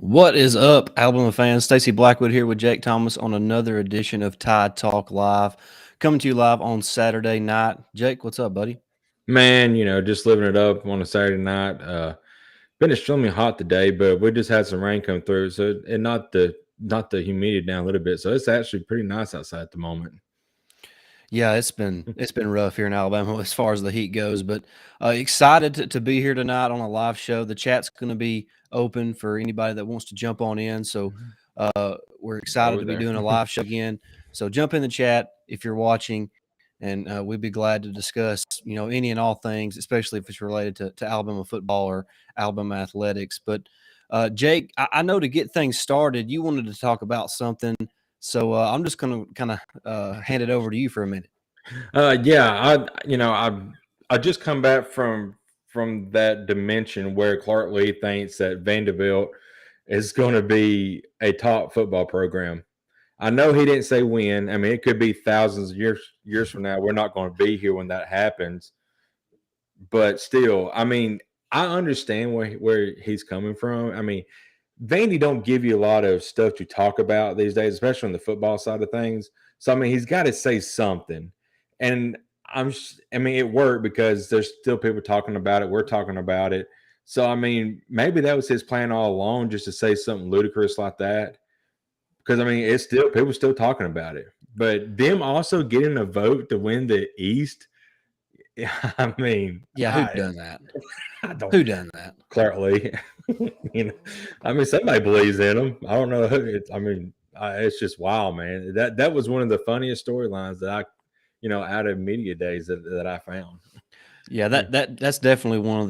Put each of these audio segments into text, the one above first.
What is up, Alabama fans? Stacey Blackwood here with Jake Thomas on another edition of Tide Talk Live, coming to you live on Saturday night. Jake, what's up, buddy? Man, just living it up on a Saturday night. Been extremely hot today, but we just had some rain come through, so and not the humidity down a little bit. So it's actually pretty nice outside at the moment. Yeah, it's been rough here in Alabama as far as the heat goes, but excited to be here tonight on a live show. The chat's going to be open for anybody that wants to jump on in. So we're excited Over to be there. doing a live show again. So jump in the chat if you're watching, and we'd be glad to discuss any and all things, especially if it's related to Alabama football or Alabama athletics. But Jake, I know to get things started, you wanted to talk about something. So I'm just going to kind of hand it over to you for a minute. Yeah, I just come back from that dimension where Clark Lee thinks that Vanderbilt is going to be a top football program. I know he didn't say when. I mean, it could be thousands of years from now. We're not going to be here when that happens. But still, I mean, I understand where he's coming from. I mean, Vandy don't give you a lot of stuff to talk about these days, especially on the football side of things. So I mean, he's got to say something, and I mean, it worked because there's still people talking about it. We're talking about it. So I mean, maybe that was his plan all along, just to say something ludicrous like that. Because I mean, it's still people still talking about it. But them also getting a vote to win the East. I mean, Yeah, who done that? I don't Who done that? Clark Lee. I mean, somebody believes in him. I don't know who. It's just wild, man. That was one of the funniest storylines that out of media days that I found. Yeah, that's definitely one of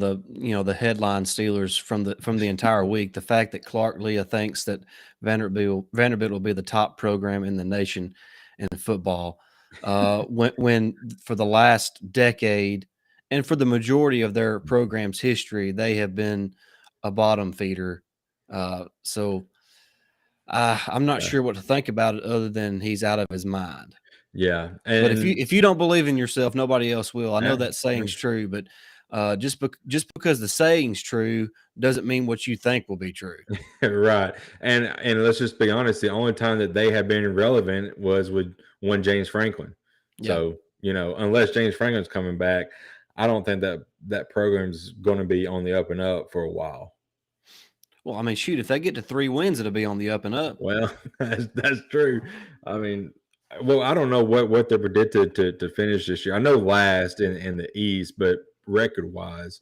the headline stealers from the entire week. The fact that Clark Leah thinks that Vanderbilt will be the top program in the nation in football, when for the last decade and for the majority of their program's history, they have been a bottom feeder. So I'm not Yeah, sure what to think about it other than he's out of his mind. yeah, But if you and if you don't believe in yourself, nobody else will. I know uh, that saying's true, but just because the saying's true doesn't mean what you think will be true. right, and let's just be honest. The only time that they have been relevant was with one James Franklin. Yeah. So unless James Franklin's coming back, I don't think that program's going to be on the up and up for a while. Well, I mean, shoot, if they get to 3 wins, it'll be on the up and up. Well, that's true. I mean, well, I don't know what they're predicted to finish this year. I know last in the East, but record wise,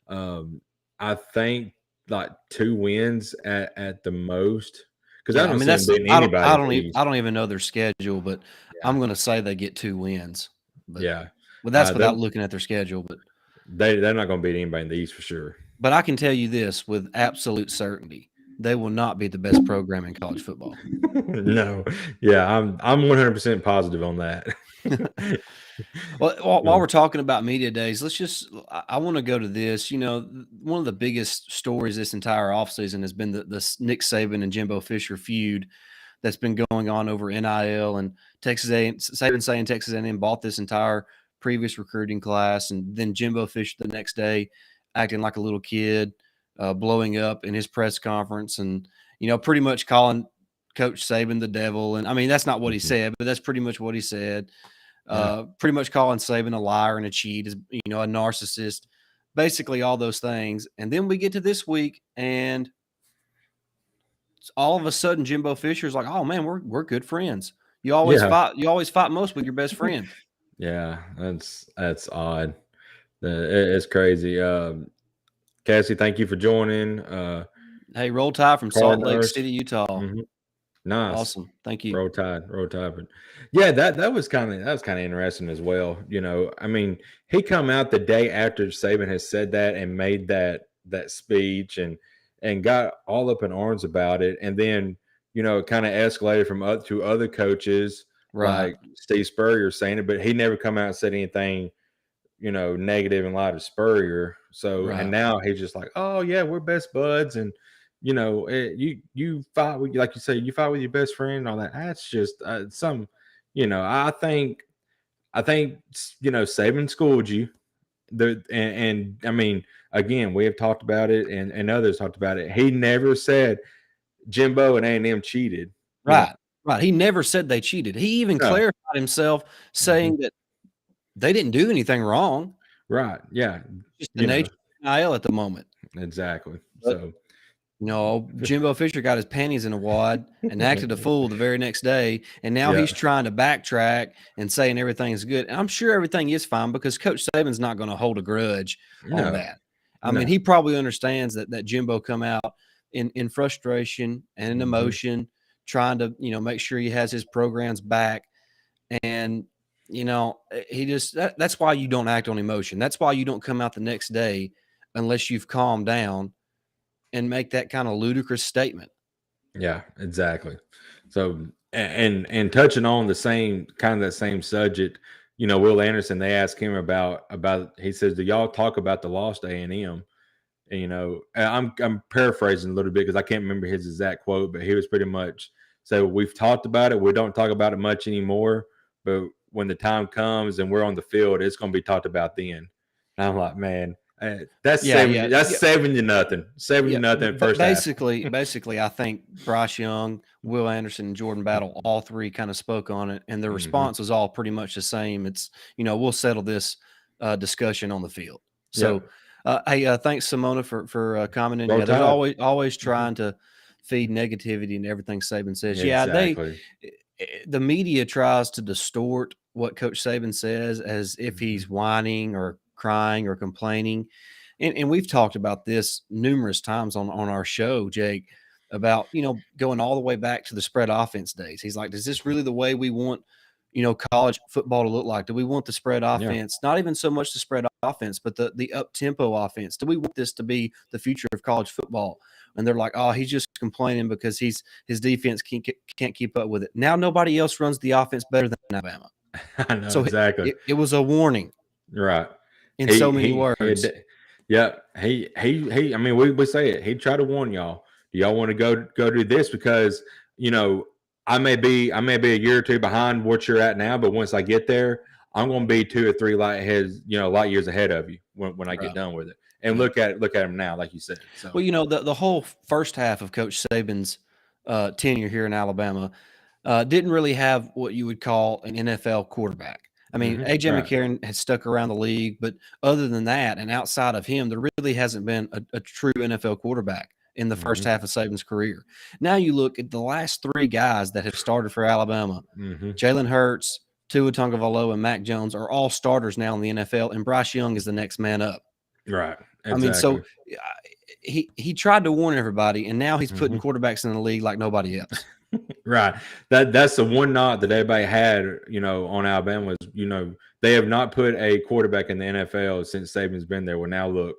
I think like 2 wins at the most. Because I Yeah, I don't mean see them that's beating anybody in the I East. don't even know their schedule, but Yeah, I'm going to say they get 2 wins. But yeah. that's They without looking at their schedule. they're not going to beat anybody in the East for sure. But I can tell you this with absolute certainty: they will not be the best program in college football. No, yeah, I'm 100% positive on that. Well, while we're talking about media days, I want to go to this. One of the biggest stories this entire offseason has been the Nick Saban and Jimbo Fisher feud that's been going on over NIL and Saban saying Texas A&M bought this entire previous recruiting class, and then Jimbo Fisher the next day acting like a little kid, blowing up in his press conference, and pretty much calling Coach Saban the devil. And I mean, that's not what he Mhm. said, but that's pretty much what he said. Yeah. Pretty much calling Saban a liar and a cheat, as a narcissist, basically all those things. And then we get to this week, and all of a sudden, Jimbo Fisher's like, "Oh man, we're good friends. You always Yeah. fight. You always fight most with your best friend." Yeah, that's odd. It's crazy. Cassie, thank you for joining. Hey, roll tide from Salt Lake Cardinals. City, Utah. Hmm. Nice. Awesome, thank you. Roll Tide. But yeah, that was kind of interesting as well. I mean, he come out the day after Saban has said that and made that speech and got all up in arms about it, and then it kind of escalated from to other coaches Right, like Steve Spurrier saying it, but he never come out and said anything negative in light of Spurrier. So, and right. now he's just like, oh yeah, we're best buds, and you fight with, like you say, you fight with your best friend and all that. That's just some, I think Saban schooled you. And I mean, again, we have talked about it, and others talked about it. He never said Jimbo and A&M cheated. Right. Right. He never said they cheated. He even clarified himself, saying that they didn't do anything wrong. Right. Yeah. Just the nature of NIL at the moment. Exactly. But, So Jimbo Fisher got his panties in a wad and acted a fool the very next day. And now he's trying to backtrack and saying everything's good. And I'm sure everything is fine because Coach Saban's not going to hold a grudge on that. I mean, he probably understands that Jimbo come out in frustration and in emotion, trying to, make sure he has his programs back. And, he just that's why you don't act on emotion. That's why you don't come out the next day unless you've calmed down and make that kind of ludicrous statement. Yeah, exactly. So and touching on the same kind of that same subject, Will Anderson, they asked him about he says, do y'all talk about the loss to A&M? And I'm paraphrasing a little bit because I can't remember his exact quote, but he was pretty much, so we've talked about it. We don't talk about it much anymore, but when the time comes and we're on the field, it's going to be talked about then. And I'm like, man, that's 7-0. 7-0 first half. Basically, I think Bryce Young, Will Anderson, and Jordan Battle, all three kind of spoke on it, and the response was all pretty much the same. It's, we'll settle this discussion on the field. So, hey, thanks, Simona, for commenting. Yeah, they're always trying to feed negativity and everything Saban says. Exactly. The media tries to distort what Coach Saban says as if he's whining or crying or complaining. And we've talked about this numerous times on our show, Jake, about, going all the way back to the spread offense days. He's like, is this really the way we want, college football to look like? Do we want the spread offense? Not even so much the spread offense, but the up-tempo offense. Do we want this to be the future of college football? And they're like, oh, he's just complaining because his defense can't keep up with it. Now nobody else runs the offense better than Alabama. I know, so exactly. It was a warning. Right. In so many words. He I mean, we say it. He tried to warn y'all. Do y'all want to go do this? Because, I may be a year or two behind what you're at now, but once I get there, I'm going to be 2 or 3 light years ahead of you when I get done with it. And look at him now, like you said. So. Well, the whole first half of Coach Saban's tenure here in Alabama didn't really have what you would call an NFL quarterback. I mean, A.J. McCarron has stuck around the league, but other than that and outside of him, there really hasn't been a true NFL quarterback in the first half of Saban's career. Now you look at the last 3 guys that have started for Alabama, Jalen Hurts, Tua Tagovailoa, and Mac Jones are all starters now in the NFL, and Bryce Young is the next man up. Right. Exactly. I mean, so he tried to warn everybody, and now he's putting quarterbacks in the league like nobody else. Right. That's the one knock that everybody had, on Alabama was, they have not put a quarterback in the NFL since Saban's been there. Well, now look,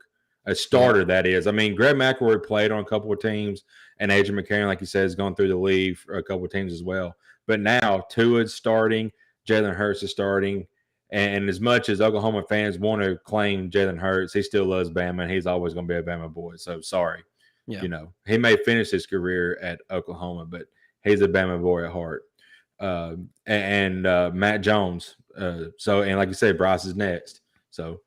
a starter, that is. I mean, Greg McElroy played on a couple of teams, and A.J. McCarron, like you said, has gone through the league for a couple of teams as well. But now Tua's starting, Jalen Hurts is starting, and as much as Oklahoma fans want to claim Jalen Hurts, he still loves Bama, and he's always going to be a Bama boy. So sorry. Yeah. He may finish his career at Oklahoma, but he's a Bama boy at heart. And Matt Jones. And like you said, Bryce is next. So,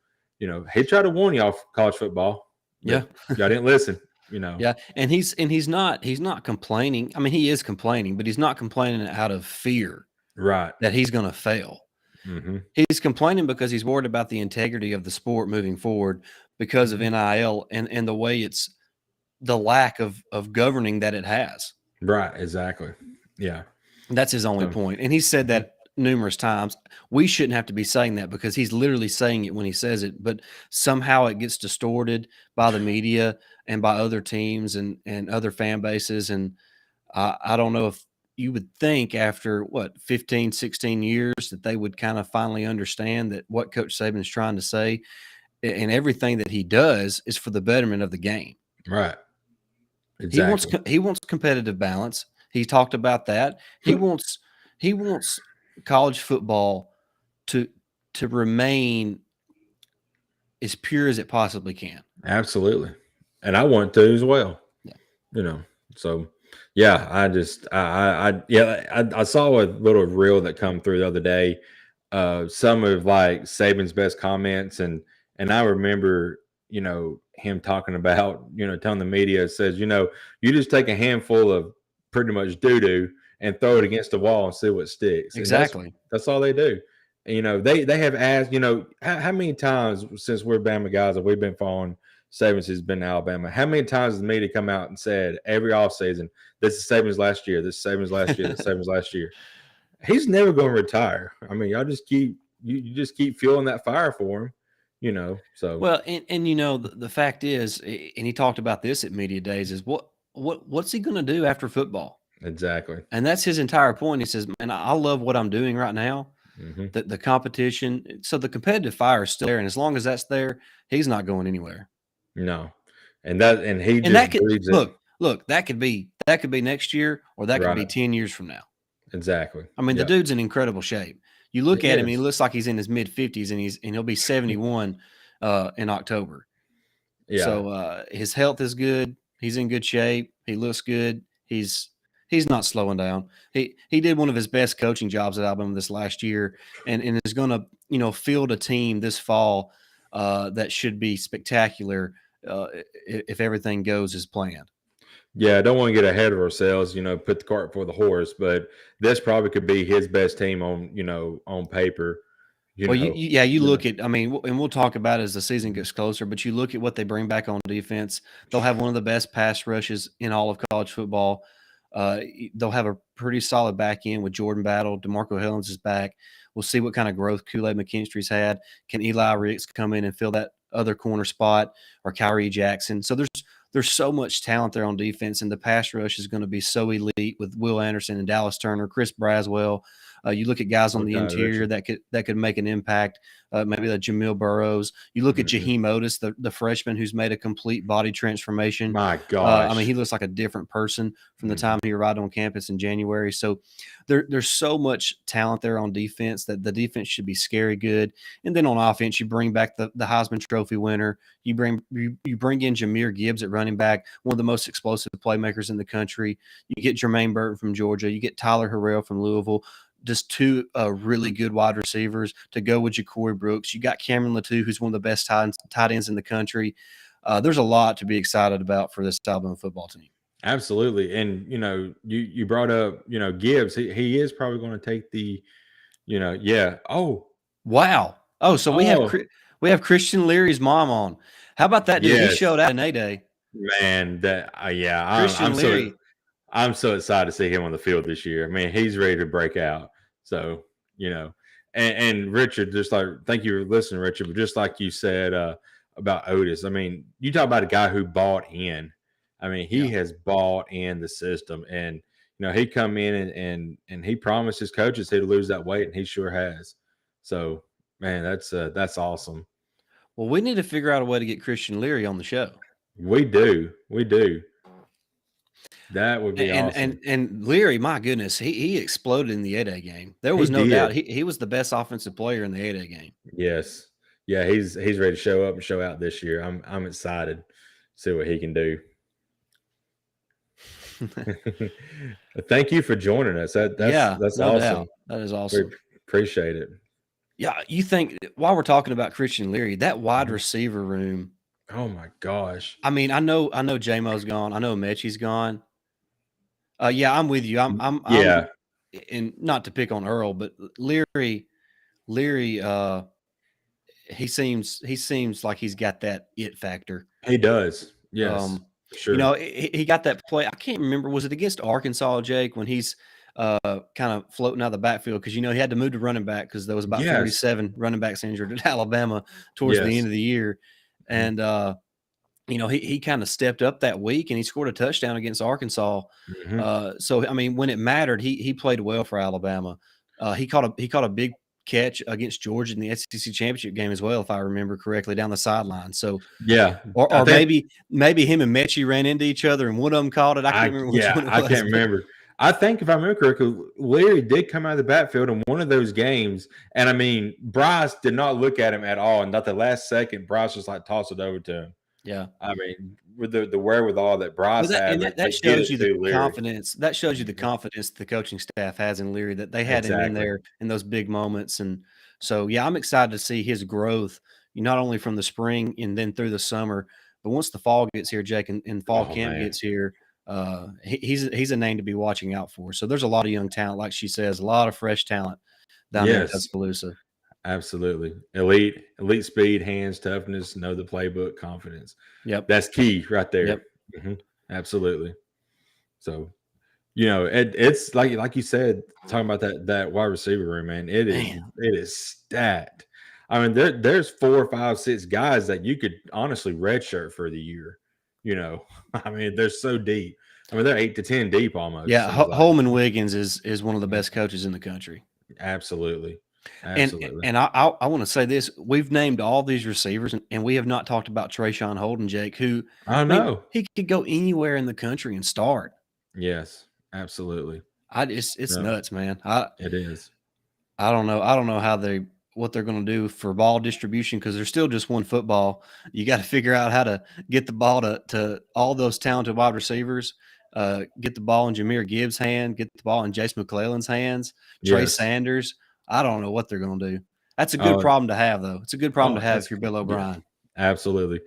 he tried to warn y'all college football. Yeah. Y'all didn't listen, Yeah. And he's not complaining. I mean, he is complaining, but he's not complaining out of fear. Right. That he's going to fail. He's complaining because he's worried about the integrity of the sport moving forward because of NIL and the way it's the lack of governing that it has. Right. Exactly. Yeah. That's his only point. And he said that numerous times. We shouldn't have to be saying that because he's literally saying it when he says it, but somehow it gets distorted by the media and by other teams and other fan bases. And I don't know if you would think after 15, 16 years that they would kind of finally understand that what Coach Saban is trying to say and everything that he does is for the betterment of the game. Right. Exactly. He wants competitive balance. He talked about that. He wants college football to remain as pure as it possibly can. Absolutely. And I want to as well. Yeah. So yeah, I saw a little reel that come through the other day. Some of like Saban's best comments and I remember, him talking about, telling the media, says, you just take a handful of pretty much doo-doo and throw it against the wall and see what sticks. And Exactly. that's all they do. And, they have asked, how many times since we're Bama guys have we been following Saban has been in Alabama? How many times has the media come out and said every offseason, this is Saban's last year, this is Saban's last year, this is Saban's last year? He's never going to retire. I mean, y'all just keep you just keep fueling that fire for him, So Well, and the fact is, and he talked about this at media days, is what's he going to do after football? exactly. And that's his entire point. He says, "Man, I love what I'm doing right now. Mm-hmm. The competition, so the competitive fire is still there, and as long as that's there, he's not going anywhere." No, and he And just that could breathes it. look that could be next year, or that could be Right. 10 years from now. Exactly. I mean, the dude's in incredible shape. You look He at him, and he is. looks like he's in his mid-50s, and he'll be 71 in October. Yeah. So his health is good. He's in good shape. He looks good. He's not slowing down. He did one of his best coaching jobs at Alabama this last year, and is going to field a team this fall that should be spectacular if everything goes as planned. Yeah, I don't want to get ahead of ourselves, put the cart before the horse, but this probably could be his best team on paper. Well, you look at, I mean, and we'll talk about it as the season gets closer, but you look at what they bring back on defense. They'll have one of the best pass rushes in all of college football. They'll have a pretty solid back end with Jordan Battle. DeMarco Hellens is back. We'll see what kind of growth Kool-Aid McKinstry's had. Can Eli Ricks come in and fill that other corner spot, or Kyrie Jackson? So there's so much talent there on defense, and the pass rush is going to be so elite with Will Anderson and Dallas Turner, Chris Braswell. You look at guys on the interior that could make an impact. Maybe the Jamil Burrows. You look at Jaheim Otis, the freshman who's made a complete body transformation. My gosh. I mean, he looks like a different person from the time he arrived on campus in January. So there's so much talent there on defense that the defense should be scary good. And then on offense, you bring back the Heisman Trophy winner. You bring in Jahmyr Gibbs at running back, one of the most explosive playmakers in the country. You get Jermaine Burton from Georgia. You get Tyler Harrell from Louisville. Just two really good wide receivers to go with Ja'Cory Brooks. You got Cameron Latou, who's one of the best tight ends in the country. There's a lot to be excited about for this Alabama football team. Absolutely. And, you brought up, Gibbs. He is probably going to take the, yeah. Oh, wow. Oh, so we have Christian Leary's mom on. How about that dude? Yes. He showed out in A-Day. Man, Christian Leary. I'm so excited to see him on the field this year. I mean, he's ready to break out. So, and Richard, just like, thank you for listening, Richard. But just like you said about Otis, I mean, you talk about a guy who bought in. I mean, he has bought in the system, and he come in and he promised his coaches he'd lose that weight, and he sure has. So, man, that's awesome. Well, we need to figure out a way to get Christian Leary on the show. We do. That would be awesome. And Leary, my goodness, he exploded in the A-Day game. There was no doubt he was the best offensive player in the A-Day game. Yes. Yeah, he's ready to show up and show out this year. I'm excited to see what he can do. Thank you for joining us. That's no awesome. doubt. That is awesome. We appreciate it. Yeah, you think while we're talking about Christian Leary, that wide receiver room. Oh my gosh. I mean, I know J-Mo's gone. I know Mechie's gone. Yeah, I'm with you. I'm and not to pick on Earl, but Leary, he seems like he's got that it factor. He does. Yes. Sure. He got that play. I can't remember. Was it against Arkansas, Jake, when he's kind of floating out of the backfield? Because, he had to move to running back because there was about 47 running backs injured at Alabama towards the end of the year. And, he kind of stepped up that week and he scored a touchdown against Arkansas. So, I mean, when it mattered, he played well for Alabama. He caught a big catch against Georgia in the SEC championship game as well, if I remember correctly, down the sideline. So or maybe him and Mechie ran into each other and one of them caught it. I can't remember which one it was. I can't remember. I think if I remember correctly, Leary did come out of the backfield in one of those games, and I mean, Bryce did not look at him at all. And not the last second, Bryce just like tossed it over to him. Yeah, I mean, with the wherewithal that Bryce had, that shows you the confidence. That shows you the confidence the coaching staff has in Leary, that they had him in there in those big moments. And so, yeah, I'm excited to see his growth, not only from the spring and then through the summer, But once the fall gets here, Jake, and fall camp man. gets here, he's a name to be watching out for. So there's a lot of young talent, like she says, a lot of fresh talent down there in Yes, Tuscaloosa. absolutely. Elite speed, hands, toughness, know the playbook, confidence. Yep. That's key right there. Yep. Absolutely. So, it's like you said, talking about that wide receiver room, man. It is stacked. I mean, there's 4, 5, 6 guys that you could honestly redshirt for the year. I mean, they're so deep. I mean, they're 8 to 10 deep almost. Yeah, Seems like. Holman Wiggins is one of the best coaches in the country. Absolutely. And I want to say this: we've named all these receivers, and we have not talked about Trayshawn Holden, Jake, who I know he could go anywhere in the country and start. Yes, absolutely. It's No, nuts, man. it is. I don't know. I don't know what they're going to do for ball distribution because there's still just one football. You got to figure out how to get the ball to all those talented wide receivers. Get the ball in Jahmyr Gibbs' hand. Get the ball in Jace McClellan's hands. Trey Yes. Sanders. I don't know what they're going to do. That's a good problem to have, though. It's a good problem to have if you're Bill O'Brien. Yeah, absolutely.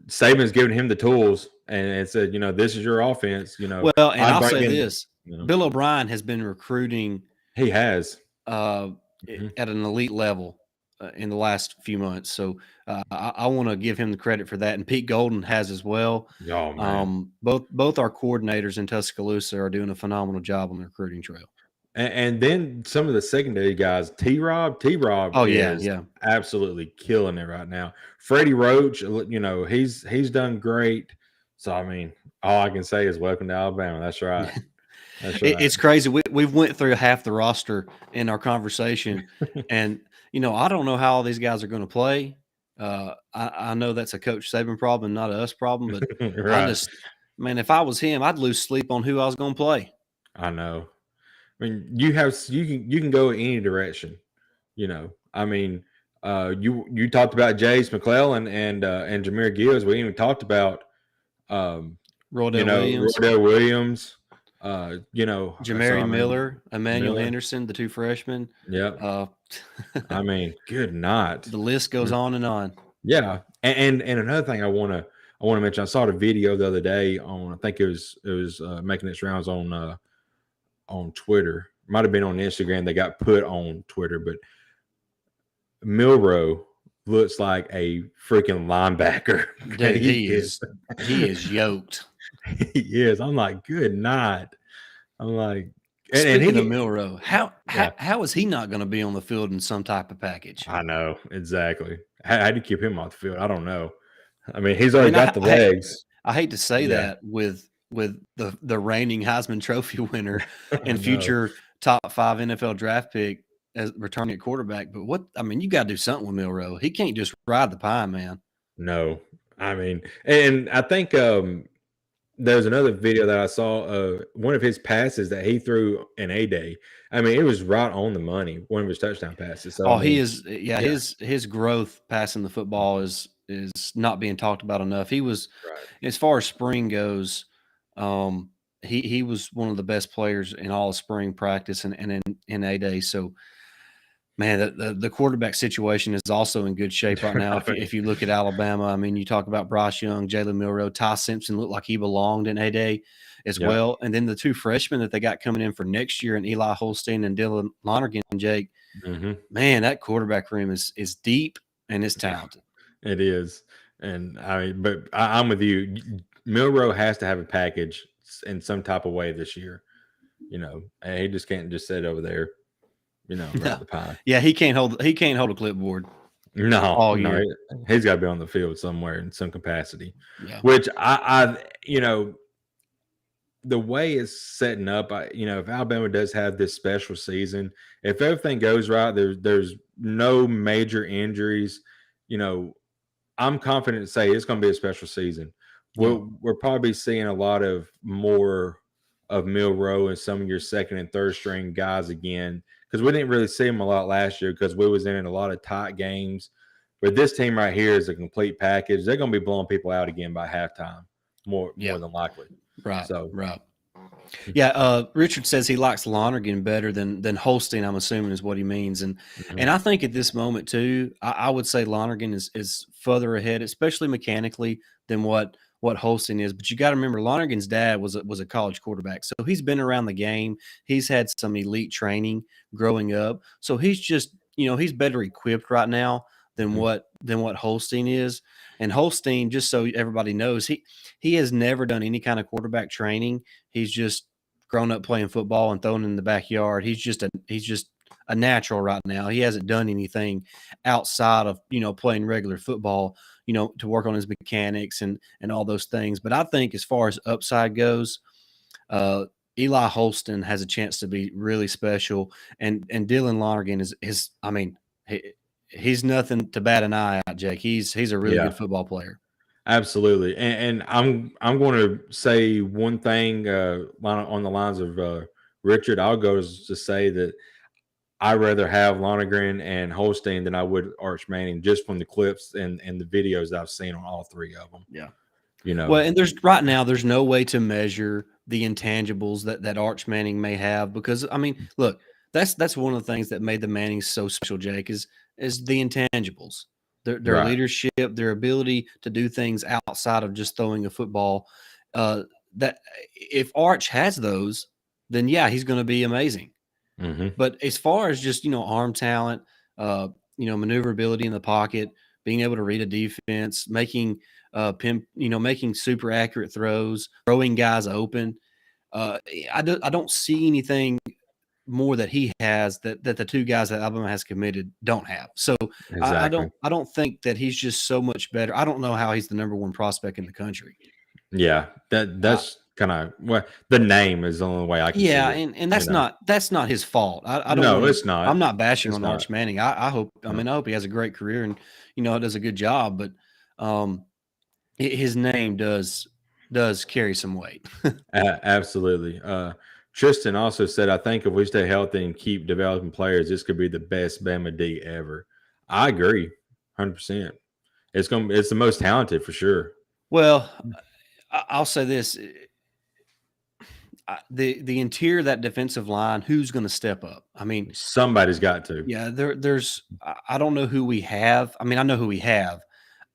Saban's giving him the tools and said, this is your offense. Well, and I'll say this: Bill O'Brien has been recruiting. He has at an elite level in the last few months. So I want to give him the credit for that. And Pete Golden has as well. Oh, man. Both our coordinators in Tuscaloosa are doing a phenomenal job on the recruiting trail. And then some of the secondary guys, T-Rob is absolutely killing it right now. Freddie Roach, he's done great. So, I mean, all I can say is welcome to Alabama. That's right. That's right. It's crazy. We've went through half the roster in our conversation, and I don't know how all these guys are going to play. I know that's a Coach Saban problem, not a us problem. But right. If I was him, I'd lose sleep on who I was going to play. I know. I mean, you can go any direction. I mean, you talked about Jace McClellan and Jahmyr Gibbs. We even talked about Roydell Williams. Jamari Miller, Emmanuel Henderson, the two freshmen. Yeah. I mean, good night. The list goes on and on. Yeah. And another thing I want to mention, I saw the video the other day on, I think it was making its rounds on Twitter. Might have been on Instagram. They got put on Twitter, but Milroe looks like a freaking linebacker. Dude, he is yoked. He is. I'm like, good night. I'm like, speaking of Milroe, how is he not going to be on the field in some type of package? I know exactly. How do you keep him off the field? I don't know. I mean, he's already got the legs. I hate to say that with the reigning Heisman Trophy winner and future top 5 NFL draft pick as returning at quarterback. But you got to do something with Milroe. He can't just ride the pine, man. No, I mean, and I think there's another video that I saw. One of his passes that he threw in A-Day. I mean, it was right on the money. One of his touchdown passes. So, he is. Yeah, his growth passing the football is not being talked about enough. He was, as far as spring goes, he was one of the best players in all of spring practice and in A-Day. So, man, the quarterback situation is also in good shape right now. If you look at Alabama, I mean, you talk about Bryce Young, Jalen Milroe, Ty Simpson looked like he belonged in A-Day as well. And then the two freshmen that they got coming in for next year, and Eli Holstein and Dylan Lonergan, Jake, man, that quarterback room is deep and it's talented. It is. And I'm with you. Milroe has to have a package in some type of way this year. And he just can't just sit over there. The pie. Yeah, he can't hold a clipboard. No, all year. He's got to be on the field somewhere in some capacity. Yeah. Which I the way it's setting up, if Alabama does have this special season, if everything goes right, there's no major injuries. I'm confident to say it's going to be a special season. We're probably seeing a lot of more of Milroe and some of your second and third string guys again. Because we didn't really see them a lot last year because we was in a lot of tight games. But this team right here is a complete package. They're going to be blowing people out again by halftime, more than likely. Right. So, right. Yeah, Richard says he likes Lonergan better than Holstein. I'm assuming is what he means, and Mhm. I think at this moment too, I would say Lonergan is further ahead, especially mechanically, than what Holstein is. But you got to remember, Lonergan's dad was a college quarterback, so he's been around the game. He's had some elite training growing up, so he's just he's better equipped right now Mhm. than what Holstein is. And Holstein, just so everybody knows, he has never done any kind of quarterback training. He's just grown up playing football and throwing in the backyard. He's just a natural right now. He hasn't done anything outside of playing regular football, to work on his mechanics and all those things. But I think as far as upside goes, uh, Eli Holston has a chance to be really special, and Dylan Lonergan is I mean he's nothing to bat an eye at, Jake. He's a really Yeah. good football player. Absolutely, and I'm going to say one thing on the lines of Richard. I'll go to say that I rather have Lonergan and Holstein than I would Arch Manning, just from the clips and the videos that I've seen on all three of them. Yeah. You Well, know, and there's no way to measure the intangibles that Arch Manning may have because I mean, look, that's one of the things that made the Mannings so special, Jake, is the intangibles. Their right? leadership, their ability to do things outside of just throwing a football. Uh, that if Arch has those, then yeah, he's going to be amazing. Hmm. But as far as just arm talent, uh, maneuverability in the pocket, being able to read a defense, making making super accurate throws, throwing guys open. I don't see anything more that he has that the two guys that Alabama has committed don't have. So Exactly. I don't think that he's just so much better. I don't know how he's the number one prospect in the country. Yeah, Uh, that's kind of well, the name is the only way I can see Yeah, it. and You know, that's not his fault. I don't no, wanna it's not. I'm not bashing It's on not. Arch Manning. No. I hope he has a great career and, does a good job, but, um, hi his name does carry some weight. Absolutely. Tristan also said, "I think if we stay healthy and keep developing players, this could be the best Bama D ever." I agree, 100%. It's the most talented for sure. Well, I'll say this, the interior of that defensive line, who's gonna step up? I mean, Somebody's got to. yeah, there's I don't know who we have. I mean, I know who we have.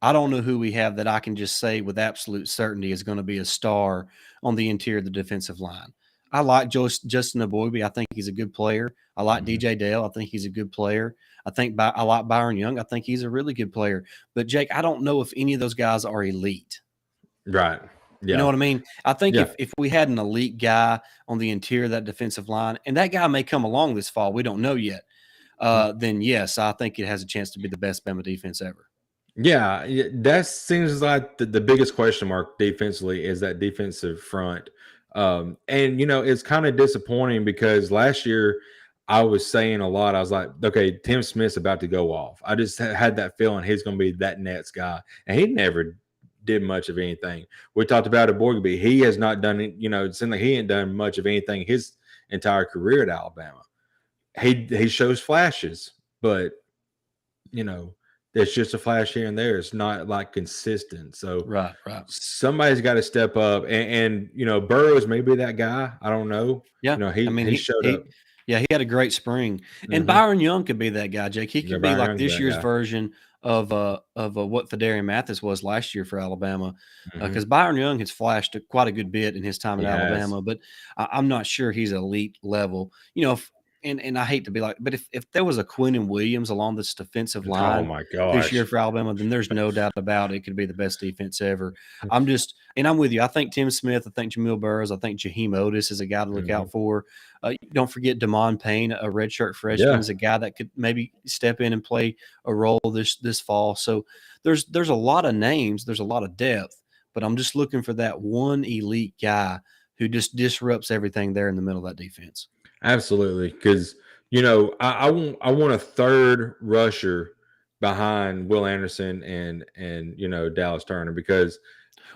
I don't know who we have that I can just say with absolute certainty is going to be a star on the interior of the defensive line. I like Justin Aboybe. I think he's a good player. I like Mhm. DJ Dale. I think he's a good player. I like Byron Young. I think he's a really good player. But Jake, I don't know if any of those guys are elite. Right. You know Yeah. what I mean? I think Yeah. if we had an elite guy on the interior of that defensive line, and that guy may come along this fall, we don't know yet. Then yes, I think it has a chance to be the best Bama defense ever. Yeah, that seems like the biggest question mark defensively is that defensive front. And it's kind of disappointing because last year I was saying a lot. I was like, okay, Tim Smith's about to go off. I just had that feeling he's going to be that Nets guy, and he never did much of anything. We talked about it, Borgby. He has not done it. It seems like he ain't done much of anything his entire career at Alabama. He shows flashes, but you know, there's just a flash here and there. It's not like consistent. So Right, right. somebody's got to step up. And Burrows may be that guy. I don't know. Yeah, I mean He showed up. he had a great spring, and Hmm. Byron Young could be that guy, Jake. He Yeah, could be Byron like Young's this that year's guy. version of what Fedarian Mathis was last year for Alabama, Hmm. because Byron Young has flashed quite a good bit in his time He at has. Alabama, but I'm not sure he's elite level. And I hate to be like, but if there was a Quentin Williams along this defensive Oh line my this year gosh. for Alabama, then there's no doubt about it. It could be the best defense ever. I'm with you. I think Tim Smith, I think Jamil Burrows, I think Jaheim Otis is a guy to look Hmm. out for. Don't forget Damon Payne, a redshirt freshman, Yeah, is a guy that could maybe step in and play a role this fall. So there's a lot of names, there's a lot of depth, but I'm just looking for that one elite guy who just disrupts everything there in the middle of that defense. absolutely. Because I want a third rusher behind Will Anderson and Dallas Turner, because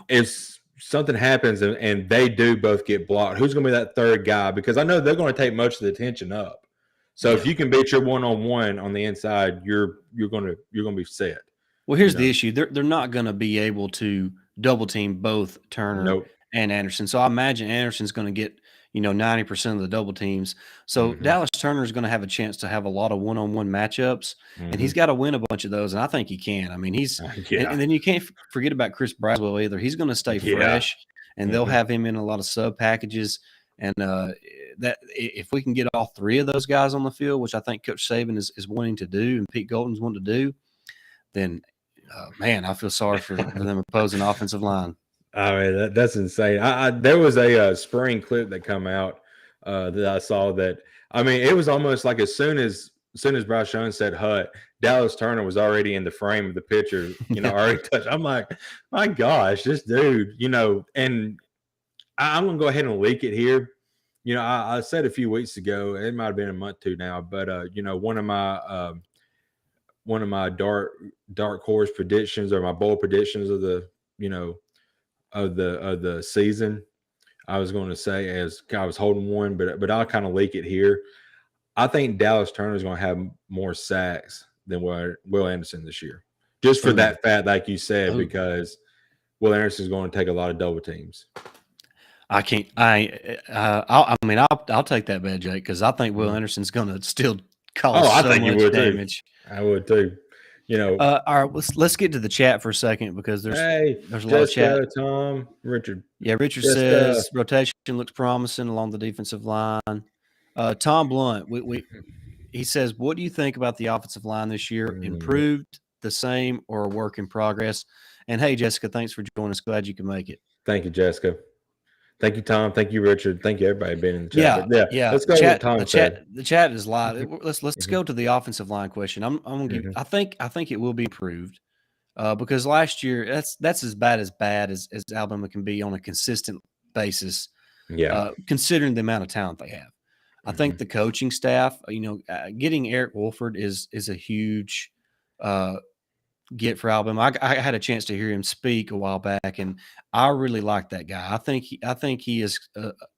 if something happens and they do both get blocked, who's going to be that third guy? Because I know they're going to take much of the attention up. So if Yeah. you can beat your one on one on the inside, you're going to be set. Well, You here's the know, issue. They're not going to be able to double team both Turner nope. and Anderson. So I imagine Anderson's going to get 90% of the double teams. So Mhm. Dallas Turner is going to have a chance to have a lot of one-on-one matchups, and he's Mhm. got to win a bunch of those. And I think he can. I mean, and Yeah. then you can't forget about Chris Braswell either. He's going to stay Yeah. fresh, and they'll Mhm. have him in a lot of sub packages. And that if we can get all three of those guys on the field, which I think Coach Saban is wanting to do, and Pete Golden's wanting to do, then man, I feel sorry for them opposing offensive line. I mean, that's insane. There was a spring clip that come out that I saw that. I mean, it was almost like as soon as Bryce Young said "hut," Dallas Turner was already in the frame of the picture. Yeah. Already touched. I'm like, my gosh, this dude. And I'm gonna go ahead and leak it here. I said a few weeks ago, it might have been a month or two now, but one of my dark horse predictions or my bold predictions of the you know of the season. I was going to say as I was holding one, but I'll kind of leak it here. I think Dallas Turner is going to have more sacks than Will Anderson this year, just for Ooh. that fact, like you said, Ooh. because Will Anderson is going to take a lot of double teams. I can't. I'll take that bet, Jake, because I think Will Anderson's going to still cause Oh, I so think you much would too. damage. I would too. All right, let's get to the chat for a second because Hey, there's a lot of chat. Jessica, Tom, Richard, Yeah, Richard Jessica. says rotation looks promising along the defensive line. Tom Blunt, he says, what do you think about the offensive line this year? Improved, the same, or a work in progress? And hey, Jessica, thanks for joining us. Glad you can make it. Thank you, Jessica. Thank you, Tom. Thank you, Richard. Thank you, everybody being in the chat. Yeah, But yeah, yeah. let's go with what Tom said. The chat is live. Mhm, Let's mhm, go to the offensive line question. I'm gonna give. mhm. I think it will be improved because last year that's as bad as Alabama can be on a consistent basis, Yeah. considering the amount of talent they have. I think Mhm. the coaching staff, getting Eric Wolford is a huge uh, get for Alabama. I had a chance to hear him speak a while back, and I really like that guy. I think he is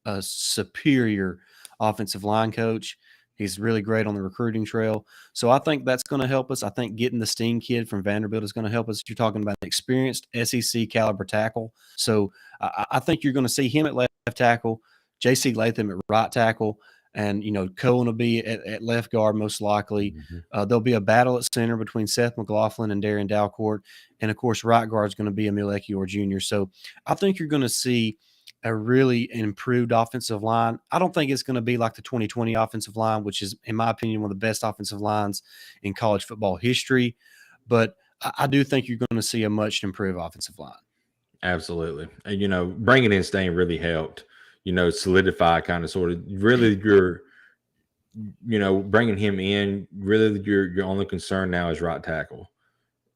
a superior offensive line coach. He's really great on the recruiting trail. So I think that's going to help us. I think getting the Steen kid from Vanderbilt is going to help us. You're talking about an experienced SEC caliber tackle. So I think you're going to see him at left tackle, J.C. Latham at right tackle, and Cohen will be at left guard most likely. Mhm. There'll be a battle at center between Seth McLaughlin and Darren Dalcourt. And of course, right guard is going to be Emil Ekiyor Jr. So I think you're going to see a really improved offensive line. I don't think it's going to be like the 2020 offensive line, which is, in my opinion, one of the best offensive lines in college football history. But I do think you're going to see a much improved offensive line. Absolutely. And bringing in Stain really helped, solidify kind of sort of really bringing him in, really your only concern now is right tackle.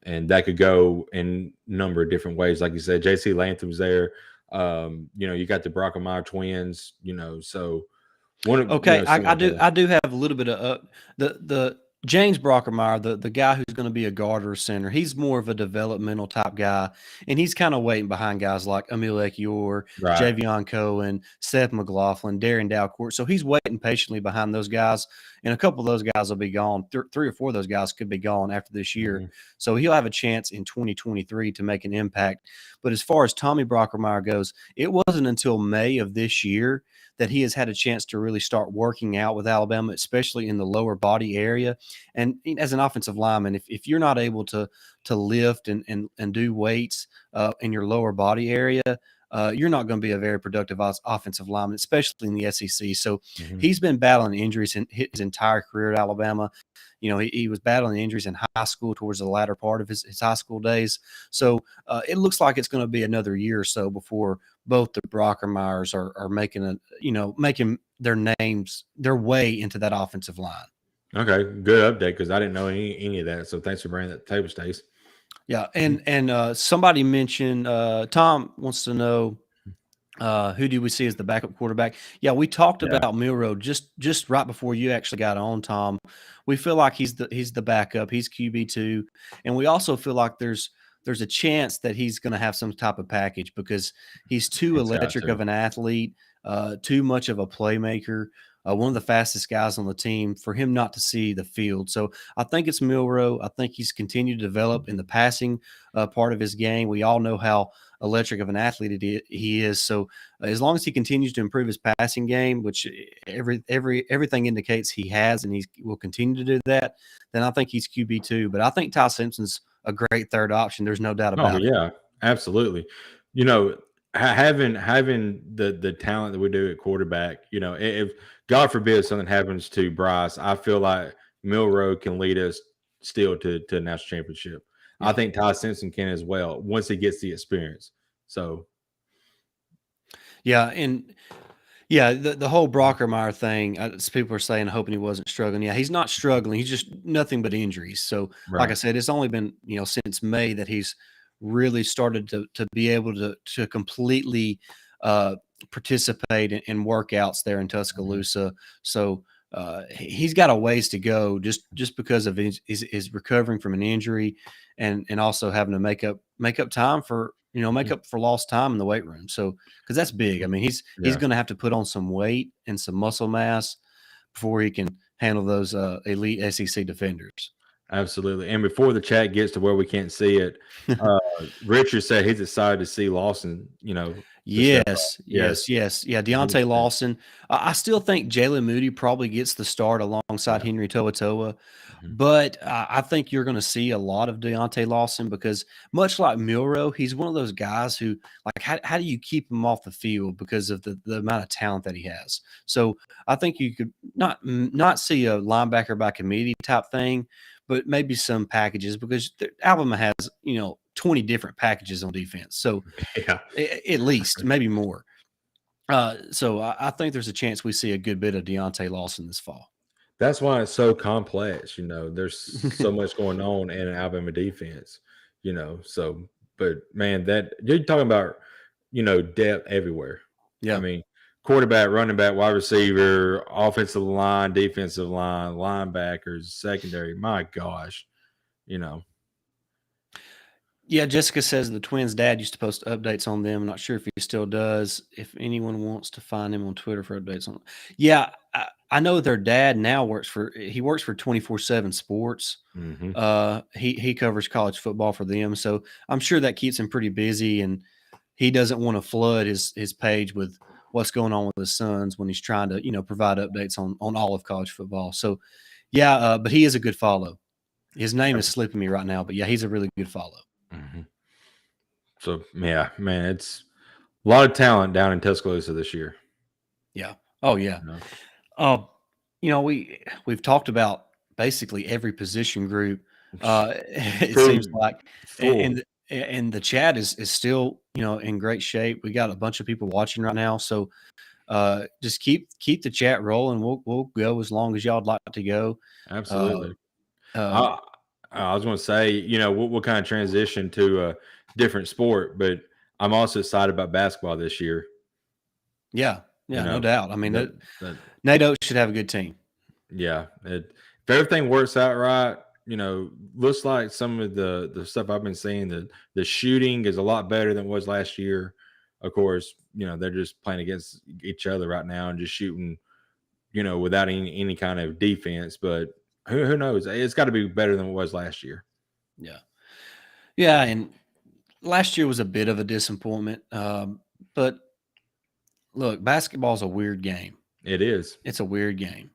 And that could go in a number of different ways. Like you said, JC Lantham's there. You got the Brockemeyer twins, so one of Okay, something like that. I do have a little bit of the James Brockermeyer, the guy who's going to be a guard or center. He's more of a developmental type guy, and he's kind of waiting behind guys like Emil Ekiyor, Right. Javion Cohen, Seth McLaughlin, Darren Dalcourt. So he's waiting patiently behind those guys, and a couple of those guys will be gone. Three or four of those guys could be gone after this year. Mhm. So he'll have a chance in 2023 to make an impact. But as far as Tommy Brockermeyer goes, it wasn't until May of this year that he has had a chance to really start working out with Alabama, especially in the lower body area. And as an offensive lineman, if you're not able to lift and do weights in your lower body area, you're not going to be a very productive offensive lineman, especially in the SEC. So Mhm. he's been battling injuries in his entire career at Alabama. He was battling injuries in high school towards the latter part of his high school days. So it looks like it's going to be another year or so before both the Brockermeyers are making their way into that offensive line. Okay, good update because I didn't know any of that. So thanks for bringing that to the table, Stace. Yeah, and somebody mentioned Tom wants to know who do we see as the backup quarterback? Yeah, we talked Yeah. about Milroe just right before you actually got on, Tom. We feel like he's the backup. He's QB2, and we also feel like there's a chance that he's going to have some type of package because he's too It's got electric to. of an athlete, too much of a playmaker. one of the fastest guys on the team, for him not to see the field. So I think it's Milroe. I think he's continued to develop in the passing part of his game. We all know how electric of an athlete he is. So as long as he continues to improve his passing game, which everything indicates he has, and he will continue to do that, then I think he's QB2. But I think Ty Simpson's a great third option. There's no doubt Oh about it. yeah, absolutely. You know, having the talent that we do at quarterback, you know, if God forbid something happens to Bryce, I feel like Milroe can lead us still to a national championship. I Yeah. think Ty Simpson can as well once he gets the experience. So Yeah. And yeah, the whole Brockermeyer thing, people are saying, hoping he wasn't struggling. Yeah, he's not struggling. He's just nothing but injuries. So, like I right. said, it's only been, since May that he's really started to be able to completely uh, participate in workouts there in Mhm. Tuscaloosa. So he's got a ways to go, just because of his recovering from an injury, and also having to make up time for make Mhm. up for lost time in the weight room. So because that's big. I mean, he's Yeah. going to have to put on some weight and some muscle mass before he can handle those elite SEC defenders. Absolutely. And before the chat gets to where we can't see it, uh, Richard said he's excited to see Lawson, to step up. Yes, Yes. yes, yes. Yeah, Deontay 100%. Lawson. I still think Jalen Moody probably gets the start alongside Yeah. Henry To'oTo'o, Mhm. but I think you're going to see a lot of Deontay Lawson because, much like Milroe, he's one of those guys who, like, how do you keep him off the field because of the amount of talent that he has? So I think you could not see a linebacker by committee type thing, but maybe some packages, because Alabama has 20 different packages on defense. So Yeah. at least, maybe more. So I think there's a chance we see a good bit of Deontay Lawson this fall. That's why it's so complex. There's so much going on in an Alabama defense, so, but man, that you're talking about, depth everywhere. I Yeah. mean, quarterback, running back, wide receiver, offensive line, defensive line, linebackers, secondary. My gosh, you know, Yeah, Jessica says the Twins' dad used to post updates on them. I'm not sure if he still does. If anyone wants to find him on Twitter for updates on, yeah, I know their dad now works for 24/7 Sports. hmm He covers college football for them, so I'm sure that keeps him pretty busy, and he doesn't want to flood his page with what's going on with his sons when he's trying to provide updates on all of college football. So yeah, but he is a good follow. His name is slipping me right now, but yeah, he's a really good follow. hmm So yeah, man, it's a lot of talent down in Tuscaloosa this year. Yeah. Oh yeah. You know? Uh, we've talked about basically every position group. It seems True, like, full. and the chat is still in great shape. We got a bunch of people watching right now, so just keep the chat rolling. We'll go as long as y'all'd like to go. Uh, Absolutely. um, I I was going to say, we'll kind of transition to a different sport, but I'm also excited about basketball this year. yeah, You yeah, no know doubt. I mean, that that NATO should have a good team. yeah, if everything works out right, looks like some of the stuff I've been seeing, the shooting is a lot better than it was last year. Of course, they're just playing against each other right now and just shooting, without any kind of defense. But who knows? It's got to be better than it was last year. Yeah, yeah, and last year was a bit of a disappointment. But look, basketball's a weird game. It is. It's a weird game.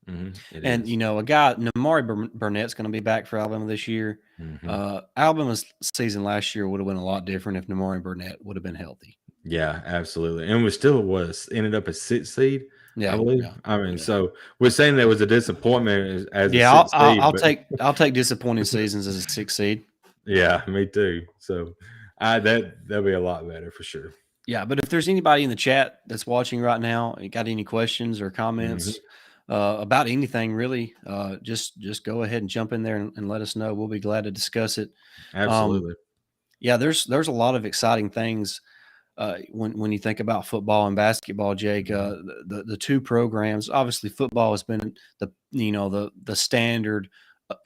It And, is. a guy, Namari Burnett's going to be back for Alabama this year. Mhm. Alabama's season last year would have been a lot different if Namari Burnett would have been healthy. Yeah, absolutely. And we still was ended up a sixth seed, I Yeah, believe. yeah, I mean, yeah, so we're saying that was a disappointment as a yeah. sixth seed, but I'll take disappointing seasons as a 6 seed. yeah, me too. So that'll be a lot better for sure. Yeah, but if there's anybody in the chat that's watching right now, you got any questions or Mhm. comments about anything really, just go ahead and jump in there and let us know. We'll be glad to discuss it. Um, Absolutely. yeah, there's a lot of exciting things when you think about football and basketball, Jake. Mhm. The two programs, obviously, football has been the standard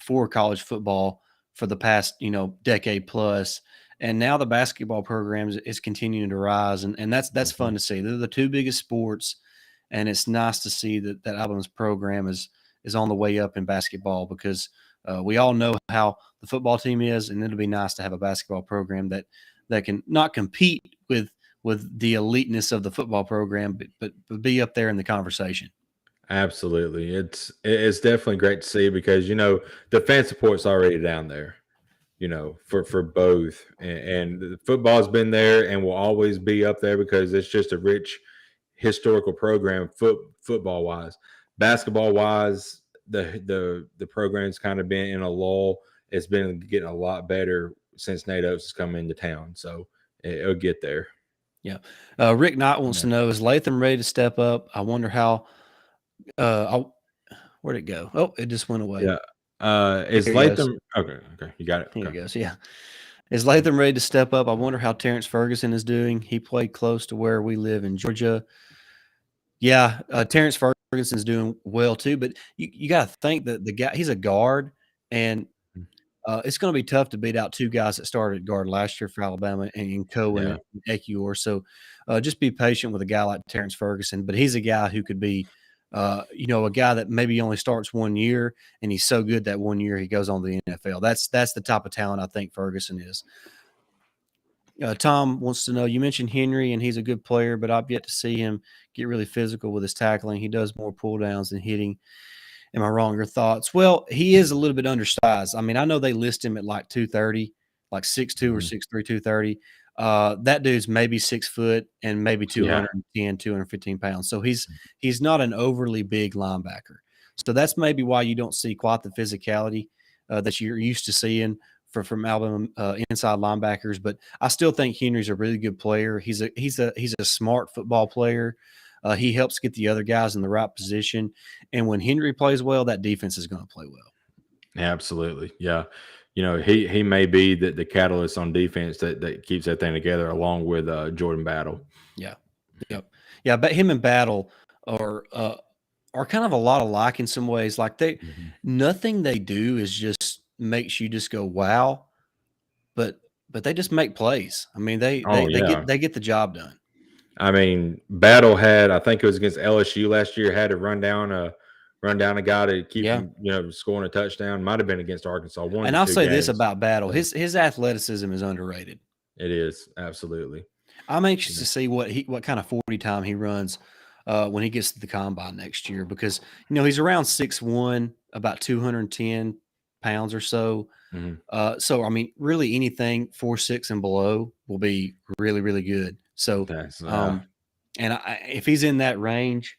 for college football for the past decade plus, and now the basketball programs is continuing to rise, and that's Mhm. fun to see. They're the two biggest sports, and it's nice to see that Alabama's program is on the way up in basketball because we all know how the football team is, and it'll be nice to have a basketball program that can not compete with the eliteness of the football program, but be up there in the conversation. Absolutely. It's definitely great to see because the fan support's already down there, for both. And the football's been there and will always be up there because it's just a rich historical program football wise. Basketball wise, the program's kind of been in a lull. It's been getting a lot better since Nate Oates has come into town. So it'll get there. Yeah. Rick Knight wants to know, is Latham ready to step up? I wonder how where'd it go? Oh, it just went away. Yeah. Is Here he goes. Latham okay, you got it. Here Okay. he goes. Yeah. Is Latham ready to step up? I wonder how Terrence Ferguson is doing. He played close to where we live in Georgia. Yeah, Terrence Ferguson's doing well too, but you got to think that the guy, he's a guard, and it's going to be tough to beat out two guys that started at guard last year for Alabama and Cohen Yeah. and Ekiyor. So just be patient with a guy like Terrence Ferguson. But he's a guy who could be, a guy that maybe only starts 1 year, and he's so good that 1 year he goes on to the NFL. That's the type of talent I think Ferguson is. Tom wants to know, you mentioned Henry, and he's a good player, but I've yet to see him get really physical with his tackling. He does more pull downs than hitting. Am I wrong? Your thoughts? Well, he is a little bit undersized. I mean, I know they list him at like 230, like 6'2" or 6'3", 230. That dude's maybe 6 foot and maybe 210, 215 pounds. So he's not an overly big linebacker. So that's maybe why you don't see quite the physicality that you're used to seeing from Alabama inside linebackers. But I still think Henry's a really good player. He's a smart football player. He helps get the other guys in the right position. And when Henry plays well, that defense is going to play well. Absolutely. Yeah. He may be the catalyst on defense that keeps that thing together along with Jordan Battle. Yeah. Yep. Yeah. But him and Battle are kind of a lot alike in some ways. Like nothing they do is just makes you just go, wow. But they just make plays. I mean, they get the job done. I mean, Battle had, I think it was against LSU last year, had to run down a guy to keep him, scoring a touchdown. Might have been against Arkansas. And I'll say this about Battle: his athleticism is underrated. It is, absolutely. I'm anxious to see what kind of 40 time he runs when he gets to the combine next year, because he's around 6'1", about 210 pounds or so. Mm-hmm. So I mean, really anything 4'6" and below will be really, really good. So, if he's in that range,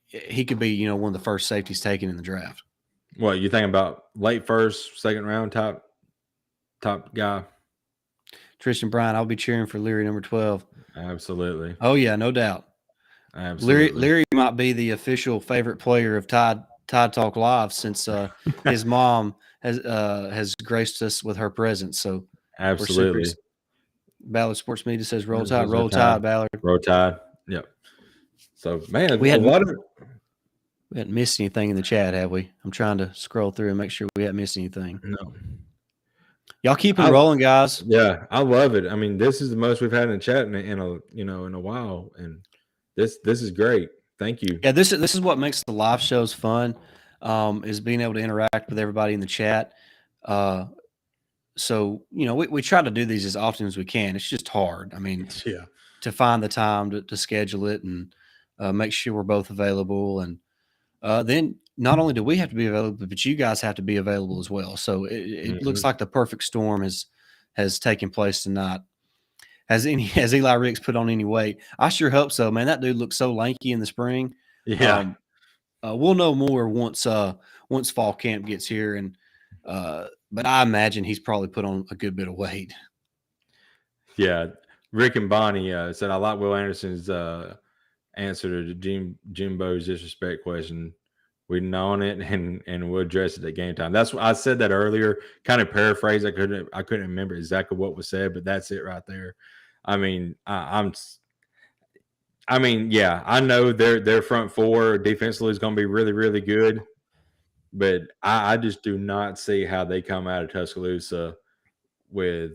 he could be, one of the first safeties taken in the draft. What you think about late first, second round top guy? Tristan Bryant, I'll be cheering for Leary, number 12. Absolutely. Oh yeah, no doubt. Absolutely. Leary might be the official favorite player of Tide Talk Live since his mom has graced us with her presence. So absolutely. Ballard Sports Media says roll tide, Ballard. Roll tide. Yep. So man, we hadn't missed anything in the chat, have we? I'm trying to scroll through and make sure we haven't missed anything. No. Y'all keep it rolling, guys. Yeah, I love it. I mean, this is the most we've had in the chat in a while, and this is great. Thank you. Yeah, this is what makes the live shows fun, is being able to interact with everybody in the chat. So we try to do these as often as we can. It's just hard. I mean, to find the time to schedule it and make sure we're both available, and then not only do we have to be available, but you guys have to be available as well. So it looks like the perfect storm has taken place tonight. Has Eli Ricks put on any weight? I sure hope so, man. That dude looks so lanky in the spring. Yeah. We'll know more once fall camp gets here, and but I imagine he's probably put on a good bit of weight. Yeah. Rick and Bonnie said, I like Will Anderson's answer to Jimbo's disrespect question. We've known it and we'll address it at game time. That's what I said that earlier, kind of paraphrase. I couldn't remember exactly what was said, but that's it right there. I mean, I know their front four defensively is going to be really, really good, but I just do not see how they come out of Tuscaloosa with,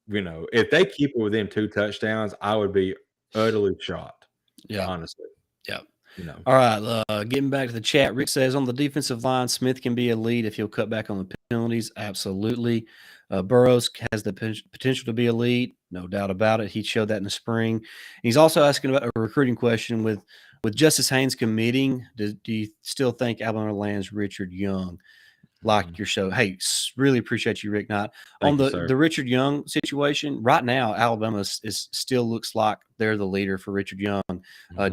if they keep it within 2 touchdowns, I would be utterly shocked. Yeah. honestly. Yeah. You know, All right. Getting back to the chat, Rick says on the defensive line, Smith can be a lead if he'll cut back on the penalties. Absolutely. Burrows has the potential to be a lead, no doubt about it. He showed that in the spring. He's also asking about a recruiting question with Justice Haynes committing. Do you still think Alabama lands Richard Young? Like your show. Hey, really appreciate you, Rick Knight. On thank you, sir. the Richard Young situation, right now, Alabama is still looks like they're the leader for Richard Young.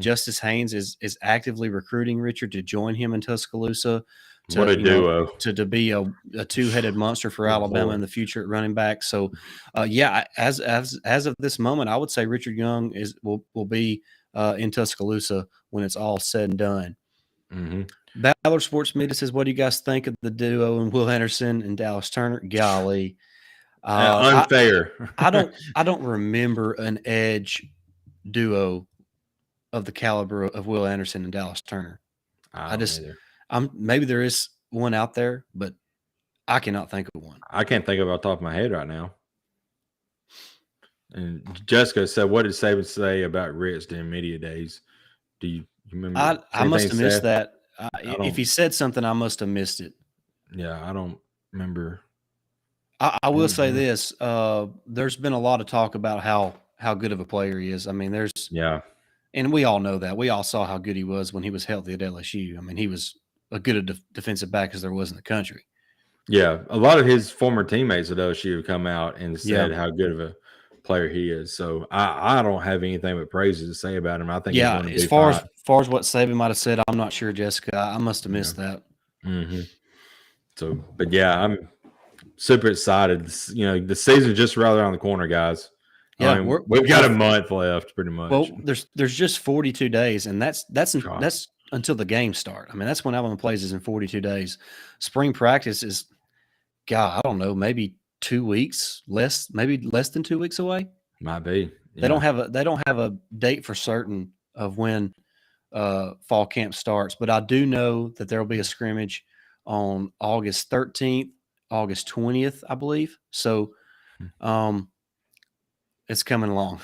Justice Haynes is actively recruiting Richard to join him in Tuscaloosa What a duo. to be a two-headed monster for Alabama in the future at running back. So, as of this moment, I would say Richard Young will be in Tuscaloosa when it's all said and done. Ballard Sports Media says, "What do you guys think of the duo and Will Anderson and Dallas Turner?" Golly, unfair. I don't remember an edge duo of the caliber of Will Anderson and Dallas Turner. Maybe there is one out there, but I cannot think of one. I can't think of it off the top of my head right now. And Jessica said, "What did Saban say about Rich during media days? Do you remember?" I must have missed that. If he said something, I must have missed it. Yeah, I don't remember. I will say this: there's been a lot of talk about how good of a player he is. I mean, and we all know that. We all saw how good he was when he was healthy at LSU. I mean, he was as good a defensive back as there was in the country. Yeah, a lot of his former teammates at LSU have come out and said how good of a player he is. So I don't have anything but praises to say about him. I think he's going to be as far as what Saban might have said, I'm not sure, Jessica. I must have missed that. So, but yeah, I'm super excited. You know, the season's just right around the corner, guys. Yeah, I mean, we've got a month left, pretty much. Well, there's just 42 days, and that's until the games start. I mean, that's when Alabama plays is in 42 days. Spring practice is, God, I don't know, maybe 2 weeks, maybe less than 2 weeks away. Might be. Yeah. They don't have a date for certain of when fall camp starts, but I do know that there will be a scrimmage on August 13th, August 20th, I believe. So, it's coming along.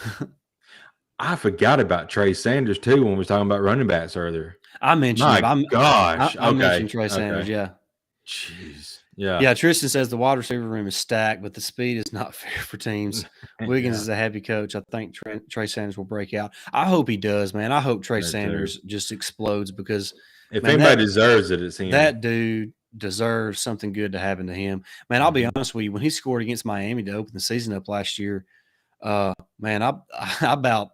I forgot about Trey Sanders too when we were talking about running backs earlier. I mentioned I mentioned Trey Sanders, yeah. Jeez. Yeah. Yeah, Tristan says the wide receiver room is stacked, but the speed is not fair for teams. Wiggins is a happy coach. I think Trey Sanders will break out. I hope he does, man. I hope Trey Sanders just explodes because if anybody deserves it, it's him. That dude deserves something good to happen to him. Man, I'll be honest with you. When he scored against Miami to open the season up last year, man, I about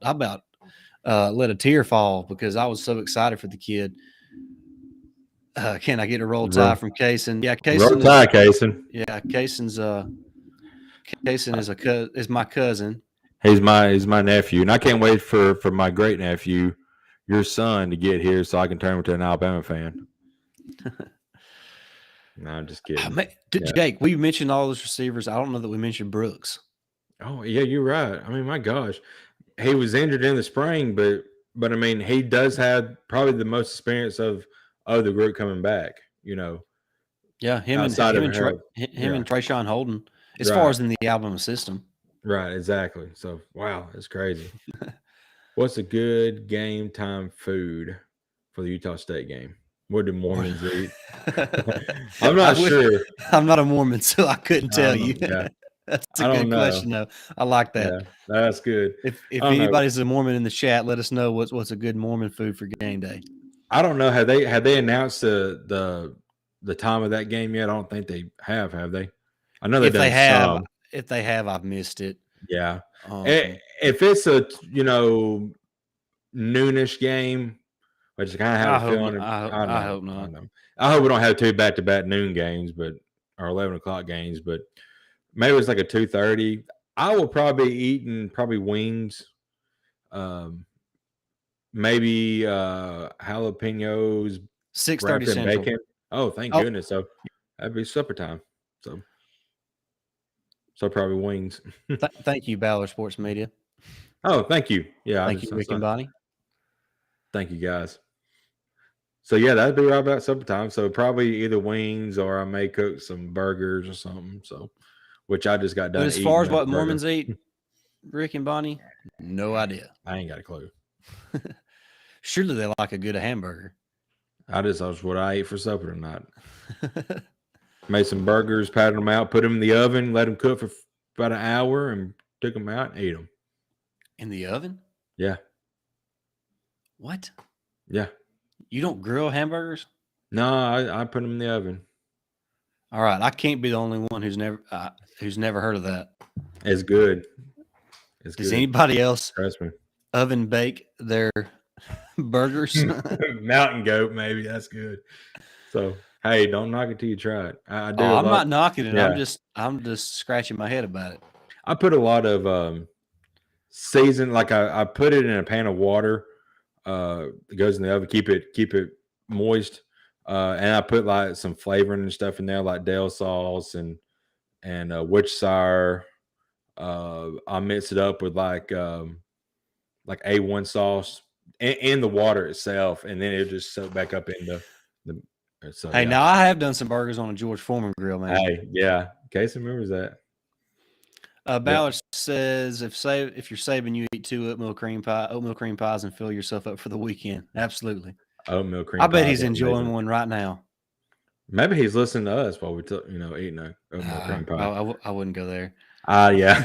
let a tear fall because I was so excited for the kid. Can I get a roll tie from Kaysen? Yeah, Kaysen. Roll tie, Kaysen. Yeah, Kaysen is my cousin. He's my nephew, and I can't wait for my great nephew, your son, to get here so I can turn him to an Alabama fan. No, I'm just kidding. Jake, we mentioned all those receivers. I don't know that we mentioned Brooks. Oh yeah, you're right. I mean, my gosh, he was injured in the spring, but I mean, he does have probably the most experience of the group coming back. You know, yeah, him and Trayshawn Holden, as far as in the Alabama system. Right, exactly. So wow, that's crazy. What's a good game time food for the Utah State game? What do Mormons eat? I'm not sure. I'm not a Mormon, so I couldn't tell you. Yeah. That's a good question, though. I like that. Yeah, that's good. If anybody's a Mormon in the chat, let us know what's a good Mormon food for game day. I don't know. Have they announced the time of that game yet? I don't think they have they? I know if they have. If they have, I've missed it. Yeah. If it's a noonish game, which I kind of have a feeling. I hope not. I hope we don't have 2 back-to-back noon games, or 11 o'clock games, but maybe it's like a 2:30. I will probably be eating wings, maybe jalapenos, 6:30 Central. Bacon. Oh, thank goodness! So that'd be supper time. So probably wings. Thank you, Ballard Sports Media. Oh, thank you. Yeah, thank you, Rick and Bonnie. Thank you, guys. So yeah, that'd be right about supper time. So probably either wings or I may cook some burgers or something. So, which I just got done. But as far as what Mormons eat, Rick and Bonnie, no idea. I ain't got a clue. Surely they like a good hamburger. I just that's what I ate for supper tonight. Made some burgers, patted them out, put them in the oven, let them cook for about an hour, and took them out and ate them. In the oven? Yeah. What? Yeah. You don't grill hamburgers? No, I put them in the oven. All right, I can't be the only one who's never heard of that. It's good. It's Does good. anybody else Trust me. oven bake their burgers? Mountain goat, maybe that's good. So hey, don't knock it till you try it. I do. I'm not knocking it. Yeah. I'm just scratching my head about it. I put a lot of season, like I put it in a pan of water. It goes in the oven. Keep it moist. And I put like some flavoring and stuff in there, like Dale sauce and Worcestershire. I mix it up with like A1 sauce and the water itself, and then it just soak back up into the. So, Hey, now I have done some burgers on a George Foreman grill, man. Hey, yeah. Casey remembers that. Ballard says if you're Saban, you eat 2 oatmeal cream pies and fill yourself up for the weekend. Absolutely. Oatmeal cream. I bet he's enjoying one right now. Maybe he's listening to us while we're eating a oatmeal cream pie. I wouldn't go there. Yeah.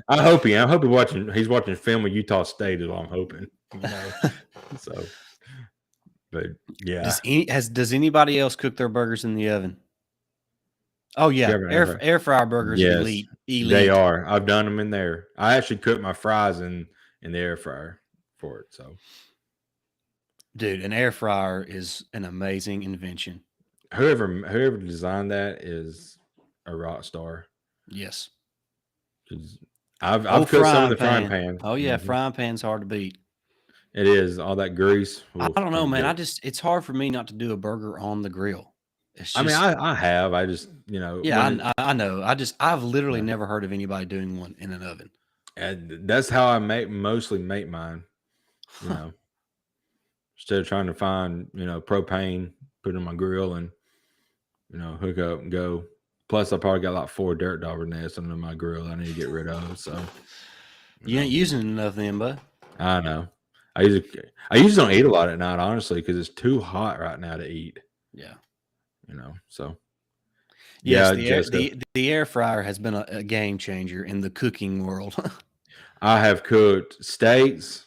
I hope he's watching film of Utah State is all I'm hoping. So, but yeah. Does anybody else cook their burgers in the oven? Oh yeah, air fryer burgers are elite. They are. I've done them in there. I actually cook my fries in the air fryer for it. So, dude, an air fryer is an amazing invention. Whoever designed that is a rock star. Yes. I've cooked some in the frying pan. Oh yeah, frying pan's hard to beat. It is all that grease. I don't know, man. It's hard for me not to do a burger on the grill. I mean, I have. I just, Yeah, I know. I've literally never heard of anybody doing one in an oven. And that's how I mostly make mine. Instead of trying to find, propane, put it in my grill and, hook up and go. Plus, I probably got like 4 dirt dauber nests under my grill I need to get rid of. So you ain't using enough then, bud. I know. I usually don't eat a lot at night, honestly, because it's too hot right now to eat. Yeah. So. Yes, the air fryer has been a game changer in the cooking world. I have cooked steaks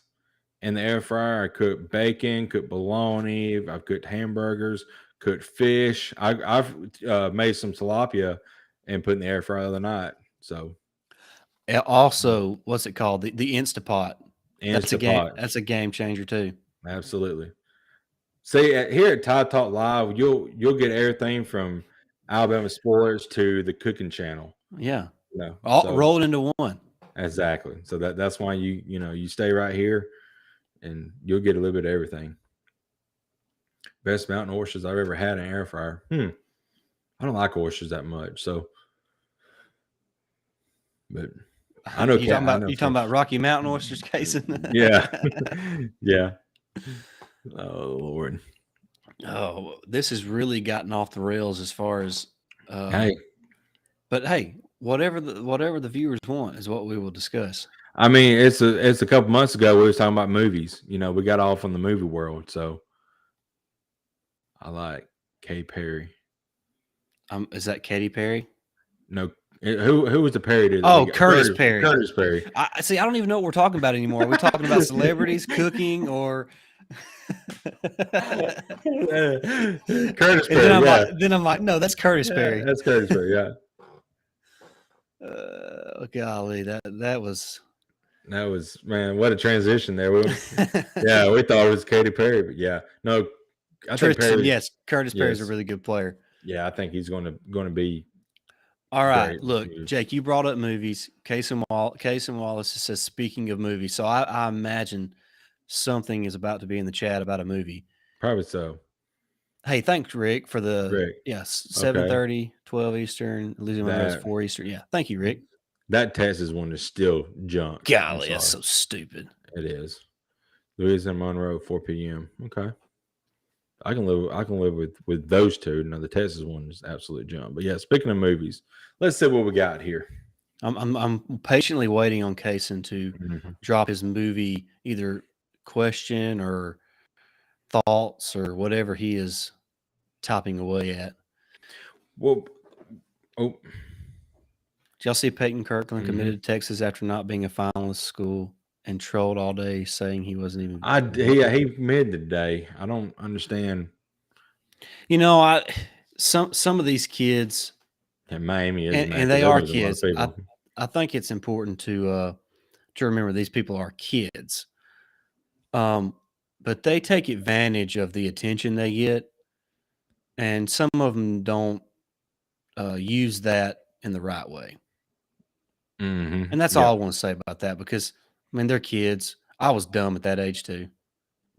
in the air fryer. I cooked bacon, cooked bologna. I've cooked hamburgers, cooked fish. I've made some tilapia and put in the air fryer the other night. So also, what's it called? The Instapot. Instapot. That's a game changer too. Absolutely. See, here at Tide Talk Live, you'll get everything from Alabama sports to the cooking channel. Yeah. All rolled into one. Exactly. So that's why you stay right here and you'll get a little bit of everything. Best mountain oysters I've ever had in an air fryer. I don't like oysters that much. So, but I know you talking about Rocky Mountain oysters, Kason? Yeah. Yeah. Oh Lord. Oh, this has really gotten off the rails as far as hey. But hey, whatever the viewers want is what we will discuss. I mean, it's a couple months ago we was talking about movies. We got off on the movie world, so I like Katy Perry. Is that Katy Perry? No, who was the Perry? Oh, Curtis Perry. Curtis Perry. I see. I don't even know what we're talking about anymore. Are we talking about celebrities, cooking, or Curtis Perry? Then I'm like, no, that's Curtis Perry. That's Curtis Perry. Yeah. Golly, that was man, what a transition there. Yeah, we thought it was Katy Perry, but yeah, no, I think Curtis Perry's a really good player. Yeah, I think he's going to be. All right, look, Jake, you brought up movies. Kason Wallace says, speaking of movies, so I imagine something is about to be in the chat about a movie. Probably so. Hey, thanks, Rick, for the 7:30, 12 Eastern, Louisiana 4 Eastern. Yeah, thank you, Rick. That Texas one is still junk. Golly, that's so stupid. It is. Louisiana Monroe, 4 p.m. Okay. I can live with those two. Now the Texas one is absolute junk. But yeah, speaking of movies, let's see what we got here. I'm patiently waiting on Kason to drop his movie either question or thoughts or whatever he is typing away at. Well, oh, Did y'all see Peyton Kirkland mm-hmm. committed to Texas after not being a finalist at school and trolled all day saying he wasn't even? He mid today. I don't understand. You know, some of these kids, And Miami is and mad they because are there's a lot of kids. people. I think it's important to remember these people are kids. But they take advantage of the attention they get, and some of them don't use that in the right way. Mm-hmm. And that's all I want to say about that, because I mean, they're kids. I was dumb at that age too.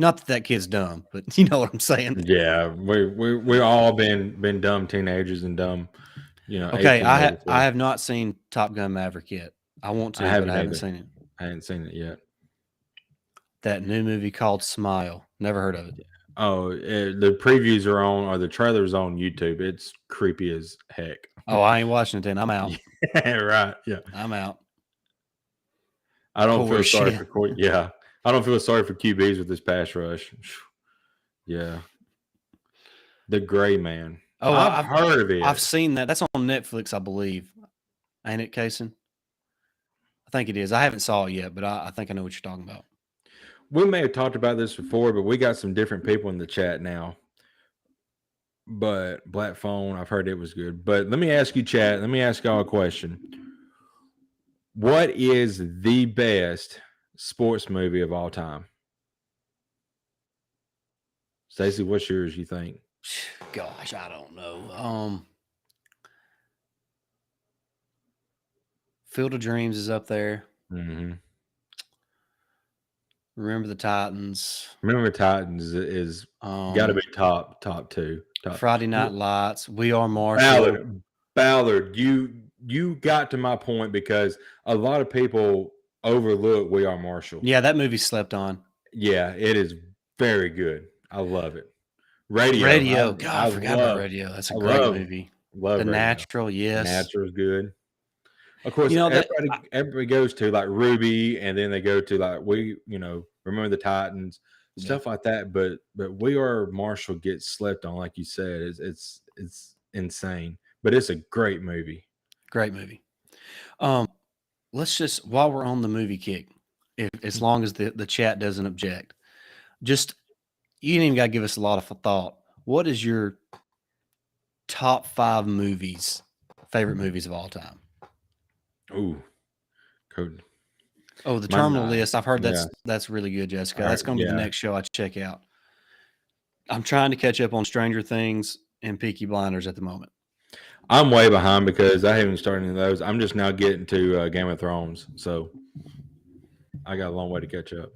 Not that that kid's dumb, but you know what I'm saying. Yeah, we all been dumb teenagers and dumb, Okay, 18 over I 4. have not seen Top Gun Maverick yet. I want I to, but I haven't haven't either. seen it. I hadn't seen it yet. That new movie called Smile. Never heard of it. Oh, the previews are on, or the trailers on YouTube. It's creepy as heck. Oh, I ain't watching it then. I'm out. Right. Yeah. I'm out. I don't Poor feel sorry shit. for Yeah. I don't feel sorry for QBs with this pass rush. Yeah. The Gray Man. Oh, I've heard of it. I've seen that. That's on Netflix, I believe. Ain't it, Kaysen? I think it is. I haven't saw it yet, but I think I know what you're talking about. We may have talked about this before, but we got some different people in the chat now. But Black Phone, I've heard it was good. But let me ask you, chat. Let me ask y'all a question. What is the best sports movie of all time? Stacey, what's yours, you think? Gosh, I don't know. Field of Dreams is up there. Mm-hmm. Remember the Titans. Remember Titans is got to be top 2. Friday Night Lights. We Are Marshall. Ballard, you got to my point, because a lot of people overlook We Are Marshall. Yeah, that movie slept on. Yeah, it is very good. I love it. Radio. I forgot about Radio. That's a great movie. Love The Radio. Natural, yes. Natural is good. Of course, everybody goes to like Ruby, and then they go to like Remember the Titans, stuff like that. But We Are Marshall gets slept on, like you said. It's insane, but it's a great movie. Great movie. Let's just, while we're on the movie kick, as long as the chat doesn't object, just, you ain't even got to give us a lot of thought. What is your top 5 favorite movies of all time? Ooh, code. Oh, the Terminal List. I've heard that's really good, Jessica. That's going to be the next show I check out. I'm trying to catch up on Stranger Things and Peaky Blinders at the moment. I'm way behind because I haven't started any of those. I'm just now getting to Game of Thrones, so I got a long way to catch up.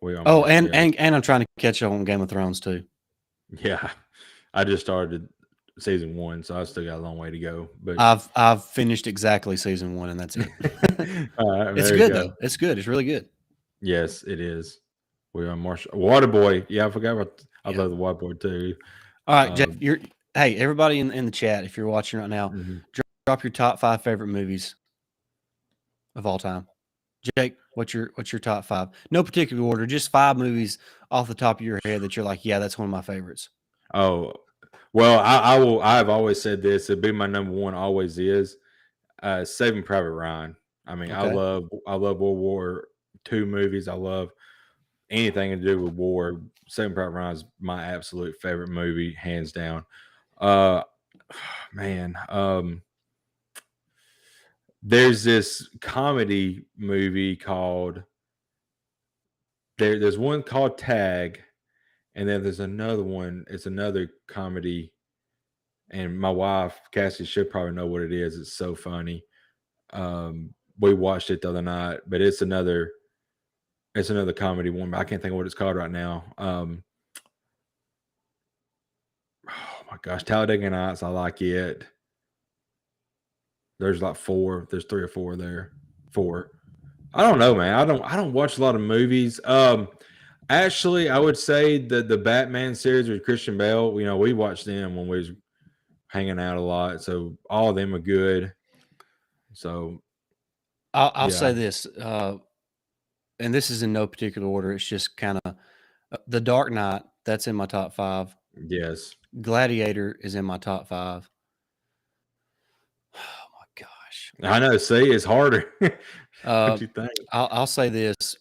And I'm trying to catch up on Game of Thrones too. Yeah, I just started season 1, so I still got a long way to go. But I've finished exactly season 1, and that's it. It's good though. It's good. It's really good. Yes, it is. We Are Marshall. Waterboy. Yeah, I forgot about. I love the Waterboy too. All right, Jeff. Hey, everybody in the chat, if you're watching right now, drop your top 5 favorite movies of all time. Jake, what's your top 5? No particular order, just 5 movies off the top of your head that you're like, yeah, that's one of my favorites. Oh, well, I will. I've always said this. It'd be my number 1. Always is. Saving Private Ryan. I mean, okay. I love World War II movies. I love anything to do with war. Saving Private Ryan is my absolute favorite movie, hands down. There's this comedy movie called there's one called Tag, and then there's another one. It's another comedy, and my wife Cassie should probably know what it is. It's so funny. We watched it the other night, but it's another comedy one. But I can't think of what it's called right now. Oh my gosh, Talladega Nights. I like it. There's like 4. There's 3 or 4 there. 4. I don't know, man. I don't watch a lot of movies. Actually, I would say the Batman series with Christian Bale. We watched them when we was hanging out a lot. So all of them are good. So I'll say this, and this is in no particular order. It's just kind of The Dark Knight, that's in my top 5. Yes. Gladiator is in my top 5. Oh my gosh. I know. See, it's harder. What you think? I'll say this.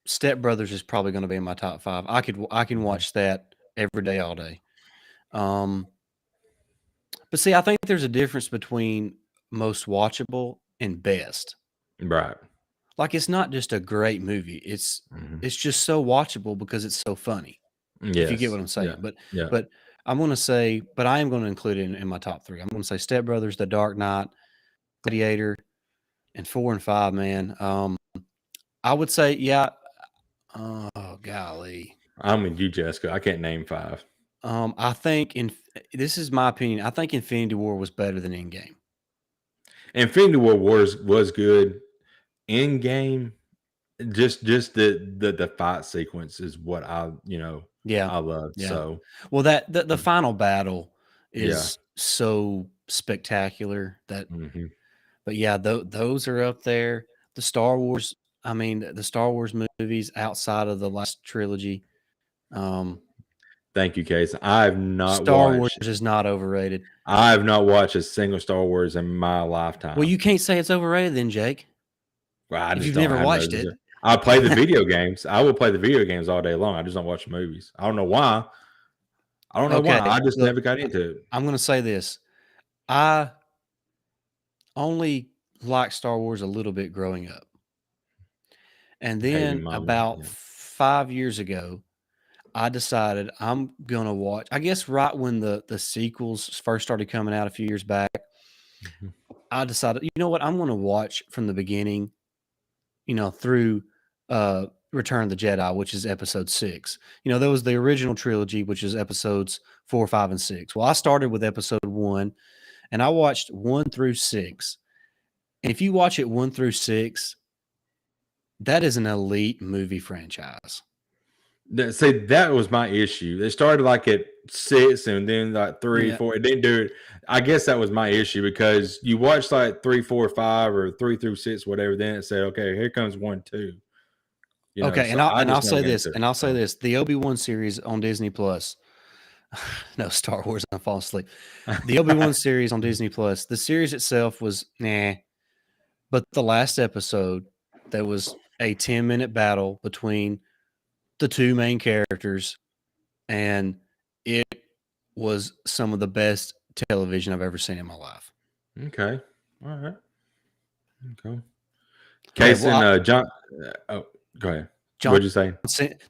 Step Brothers is probably going to be in my top 5. I can Mhm. watch that every day, all day. But see, I think there's a difference between most watchable and best. Right. Like, it's not just a great movie. It's Mhm. it's just so watchable because it's so funny. If you get Yes. what I'm Yeah. saying. But Yeah. but I'm going to say, but I am going to include it in my top 3. I'm going to say Step Brothers, The Dark Knight, Gladiator, and 4 and 5. Man, I would say, yeah. Oh golly. I'm with you, Jessica. I can't name 5. I think this is my opinion. I think Infinity War was better than Endgame. Infinity War was good. In game, just the fight sequence is what Yeah, I love. yeah. So Well, the final battle yeah. is so spectacular that, Hmm. but yeah, those are up there. The Star Wars, I mean, the Star Wars movies outside of the last trilogy, um, Thank you, Case. I have not Star Wars watched. is not overrated. I have not watched a single Star Wars in my Well, lifetime. you can't say it's overrated then, Jake, Well, I if just you've don't never have no watched it. desire. I play the video games. I will play the video games all day long. I just don't watch the movies. I don't know why. I don't know why. Okay, I just look, never got into it. I'm going to say this. I only liked Star Wars a little bit growing up. And Hey, your then mama. about Yeah. 5 years ago, I decided I'm gonna watch. I guess right when the sequels first started coming out a few years back, Mhm. I decided, you know what, I'm gonna watch from the beginning, through Return of the Jedi, which is episode 6. There was the original trilogy, which is episodes 4, 5, and 6. Well, I started with episode 1, and I watched 1 through 6. And if you watch it 1 through 6, that is an elite movie franchise. See, that was my issue. They started like at 6 and then like 3, Yeah. 4. It didn't do it. I guess that was my issue because you watch like 3, 4, 5, or 3 through 6, whatever. Then it said, okay, here comes 1, 2. Okay, So and I'll I and I'll just never say got this, into it. and I'll say So this: the Obi-Wan series on Disney Plus. No, Star Wars. I'm falling asleep. The Obi-Wan series on Disney Plus. The series itself was nah, but the last episode, there was a 10-minute battle between the two main characters, and it was some of the best television I've ever seen in my life. okay, all right, okay. Okay, Case well, and John. Oh, go ahead. John, What'd you say?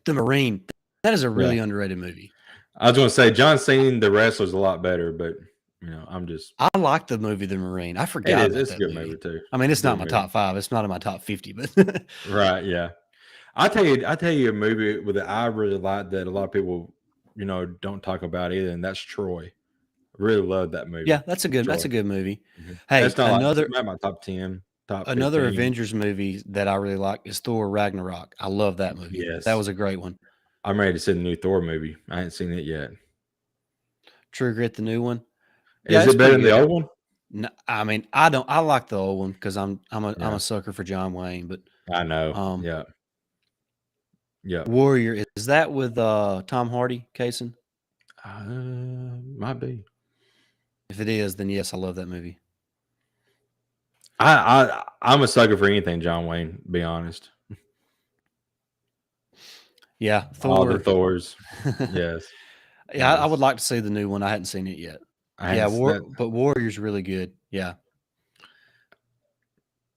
the Marine. That is a Yeah, really underrated movie. I was going to say John seen the wrestlers a lot better, but I'm just. I like the movie The Marine. I It forgot is. about It's a that good movie movie. too. I mean, It's it's a not good my movie. top 5. It's not in my top 50, but Right. Yeah. I tell you a movie with that I really like that a lot of people, don't talk about either, and that's Troy. I really love that yeah, movie. that's Troy. a good movie. Mhm. Hey, That's not like another not my top 10, top another 15. Avengers movie that I really like is Thor Ragnarok. I love that movie. That Yes. was a great one. I'm ready to see the new Thor movie. I ain't seen it yet. True Grit, the new one. Yeah, Is it's it better pretty than the good. old one? No, I mean, I like the old one because I'm Yeah. a sucker for John Wayne, but I know. um Yeah. Yeah. Warrior, is that with Tom Hardy, Kaysen? Might be. If it is, then yes, I love that movie. I'm a sucker for anything John Wayne, to be honest. Yeah, All the Thor. Thors. Yes. Yeah, I would Yes. like to see the new one. I hadn't seen it yet. I Yeah, hadn't s- that But Warrior's really good. Yeah.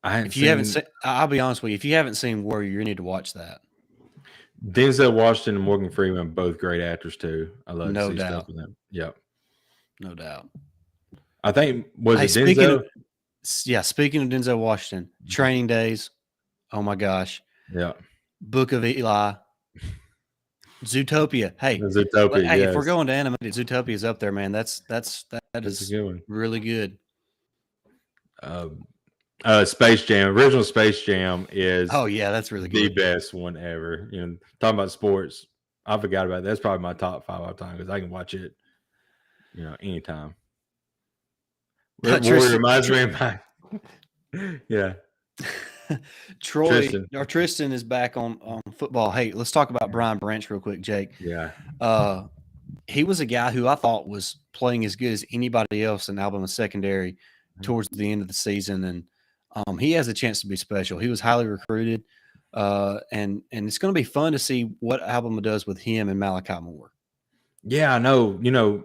I hadn't If you haven't seen seen, I'll be honest with you. If you haven't seen Warrior, you need to watch that. Denzel Washington and Morgan Freeman, both great actors too. I love to No see stuff doubt. with them. Yep. No doubt. I think was Hey, it Denzel? speaking of Denzel Washington, Mhm. Training Days. Oh my gosh. Yeah. Book of Eli. Zootopia. Hey, Zootopia, if we're yes. going to animated, Zootopia is up there, man. That That's a is good one. really good. Space Jam, original Space Jam is Oh yeah, that's really the good. best one ever. Talking about sports, I forgot about that. That's probably my top 5 all time because I can watch it, anytime. Warrior Tristan, reminds me of my, yeah. Tristan is back on football. Hey, let's talk about Brian Branch real quick, Jake. Yeah. He was a guy who I thought was playing as good as anybody else in Alabama secondary towards the end of the season, and he has a chance to be special. He was highly recruited, and it's going to be fun to see what Alabama does with him and Malachi Moore. Yeah, I know.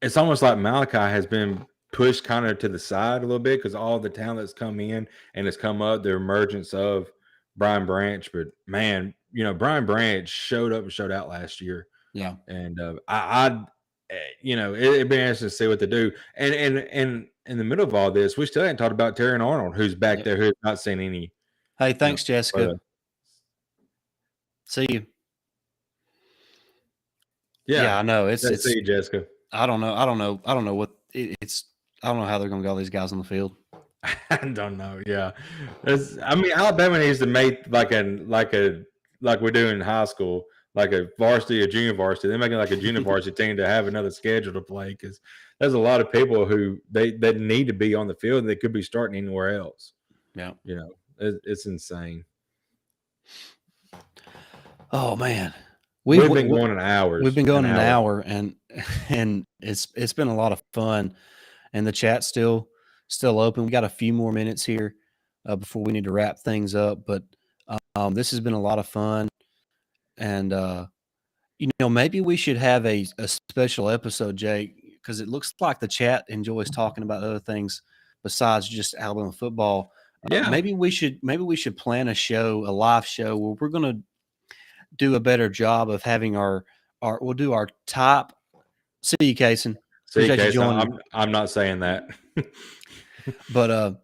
It's almost like Malachi has been pushed kind of to the side a little bit because all the talent that's come in and has come up, the emergence of Brian Branch. But man, Brian Branch showed up and showed out last year. Yeah, and it'd be interesting to see what they do. And in the middle of all this, we still haven't talked about Terry Arnold, who's back there, who's not seen any. Hey, thanks, Jessica. See you. Yeah, I know. See you, Jessica. I don't know what it's. I don't know how they're going to get all these guys on the field. I don't know. Yeah, Alabama needs to make like we do in high school, like a varsity or junior varsity. They're making like a junior varsity team to have another schedule to play because there's a lot of people who they need to be on the field and they could be starting anywhere else. Yeah, it's insane. Oh man. We've been going an hour. We've been going an hour, and it's been a lot of fun. And the chat's still open. We got a few more minutes here before we need to wrap things up. But this has been a lot of fun, and maybe we should have a special episode, Jake, because it looks like the chat enjoys talking about other things besides just Alabama football. Yeah, maybe we should plan a live show where we're going to do a better job of having we'll do our top. See you, Kaysen. I'm not saying that. But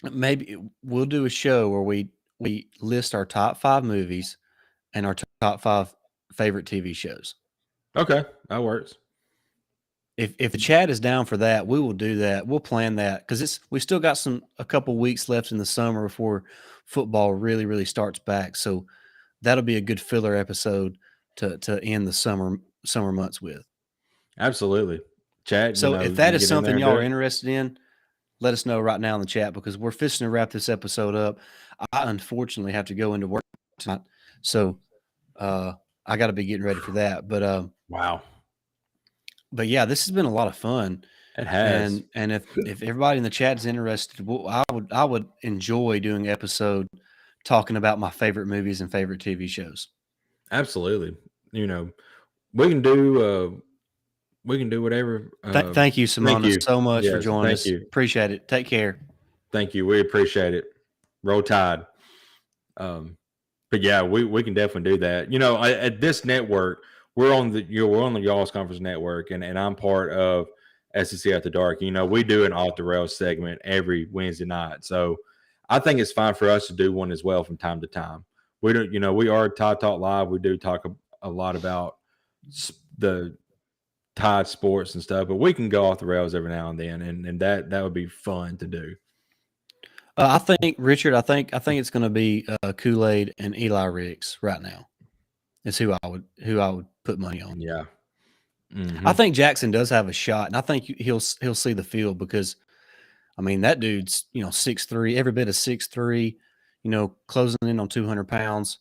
maybe we'll do a show where we list our top 5 movies and our top 5 favorite TV shows. Okay, that works. If the chat is down for that, we will do that. We'll plan that because we still got a couple weeks left in the summer before football really, really starts back. So that'll be a good filler episode to end the summer months with. Absolutely. Chat. So if that is something y'all are interested in, let us know right now in the chat because we're fixing to wrap this episode up. I unfortunately have to go into work tonight. So I got to be getting ready for that. But wow. But yeah, this has been a lot of fun. It has. And if everybody in the chat is interested, I would enjoy doing an episode talking about my favorite movies and favorite TV shows. Absolutely. We can do whatever. Thank you, Simona, so much for joining us. You. Appreciate it. Take care. Thank you. We appreciate it. Roll Tide. But yeah, we can definitely do that. At this network, we're on the Y'all's Conference Network, and I'm part of SEC After Dark. We do an off the rails segment every Wednesday night, so I think it's fine for us to do one as well from time to time. We don't, we are Tide Talk Live. We do talk a lot about the Tide sports and stuff, but we can go off the rails every now and then, and that would be fun to do. I think Richard. I think it's going to be Kool-Aid and Eli Ricks right now. Is who I would put money on. Yeah, mm-hmm. I think Jackson does have a shot, and I think he'll see the field because, that dude's 6'3", every bit of 6'3", closing in on 200 pounds,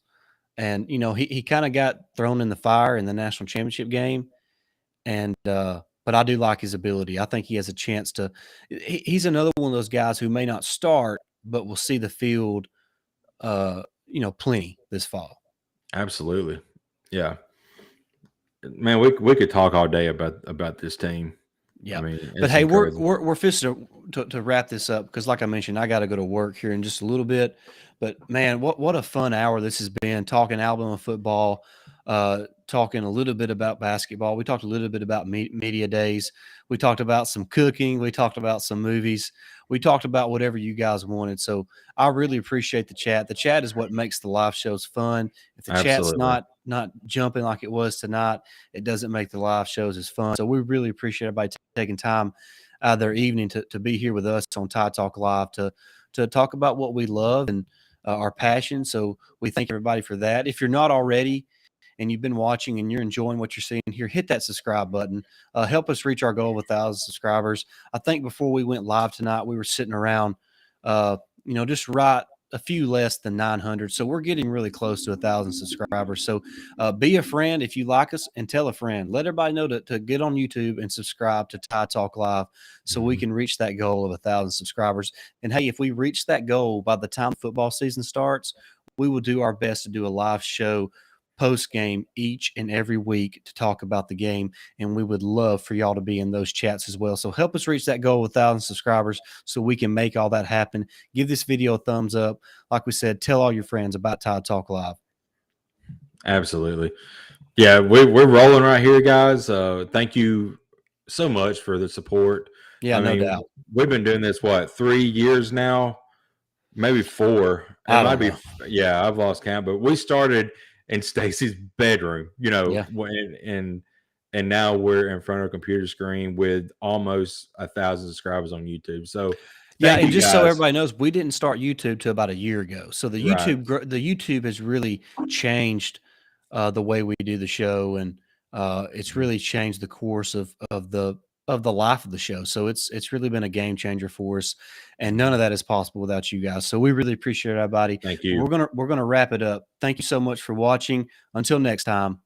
and he kind of got thrown in the fire in the national championship game, and but I do like his ability. I think he has a chance to. He's another one of those guys who may not start, but will see the field, plenty this fall. Absolutely, yeah. Man, we could talk all day about this team. Yeah, but hey, we're fixing to wrap this up because, like I mentioned, I got to go to work here in just a little bit. But man, what a fun hour this has been talking Alabama football. Talking a little bit about basketball. We talked a little bit about media days. We talked about some cooking. We talked about some movies. We talked about whatever you guys wanted. So I really appreciate the chat. The chat is what makes the live shows fun. If the chat's not jumping like it was tonight, it doesn't make the live shows as fun. So we really appreciate everybody taking time out of their evening to be here with us on Tide Talk Live to talk about what we love and our passion. So we thank everybody for that. If you're not already, and you've been watching and you're enjoying what you're seeing here, hit that subscribe button. Help us reach our goal of 1,000 subscribers. I think before we went live tonight, we were sitting around just right a few less than 900. So we're getting really close to 1,000 subscribers. So be a friend if you like us, and tell a friend. Let everybody know to get on YouTube and subscribe to Tie Talk Live so we can reach that goal of 1,000 subscribers. And hey, if we reach that goal by the time football season starts, we will do our best to do a live show post game each and every week to talk about the game. And we would love for y'all to be in those chats as well. So help us reach that goal of 1,000 subscribers so we can make all that happen. Give this video a thumbs up. Like we said, tell all your friends about Tide Talk Live. Absolutely. Yeah, we're rolling right here, guys. Thank you so much for the support. Yeah, no doubt. We've been doing this, 3 years now? Maybe 4. I don't know. Yeah, I've lost count, but we started in Stacey's bedroom, Yeah. and now we're in front of a computer screen with almost 1,000 subscribers on YouTube. So yeah, and just so guys. everybody knows, we didn't start YouTube till about a year ago. So the YouTube has really changed the way we do the show, and it's really changed the course of the life of the show. So it's really been a game changer for us, and none of that is possible without you guys. So we really appreciate everybody. Thank you. We're gonna wrap it up. Thank you so much for watching. Until next time,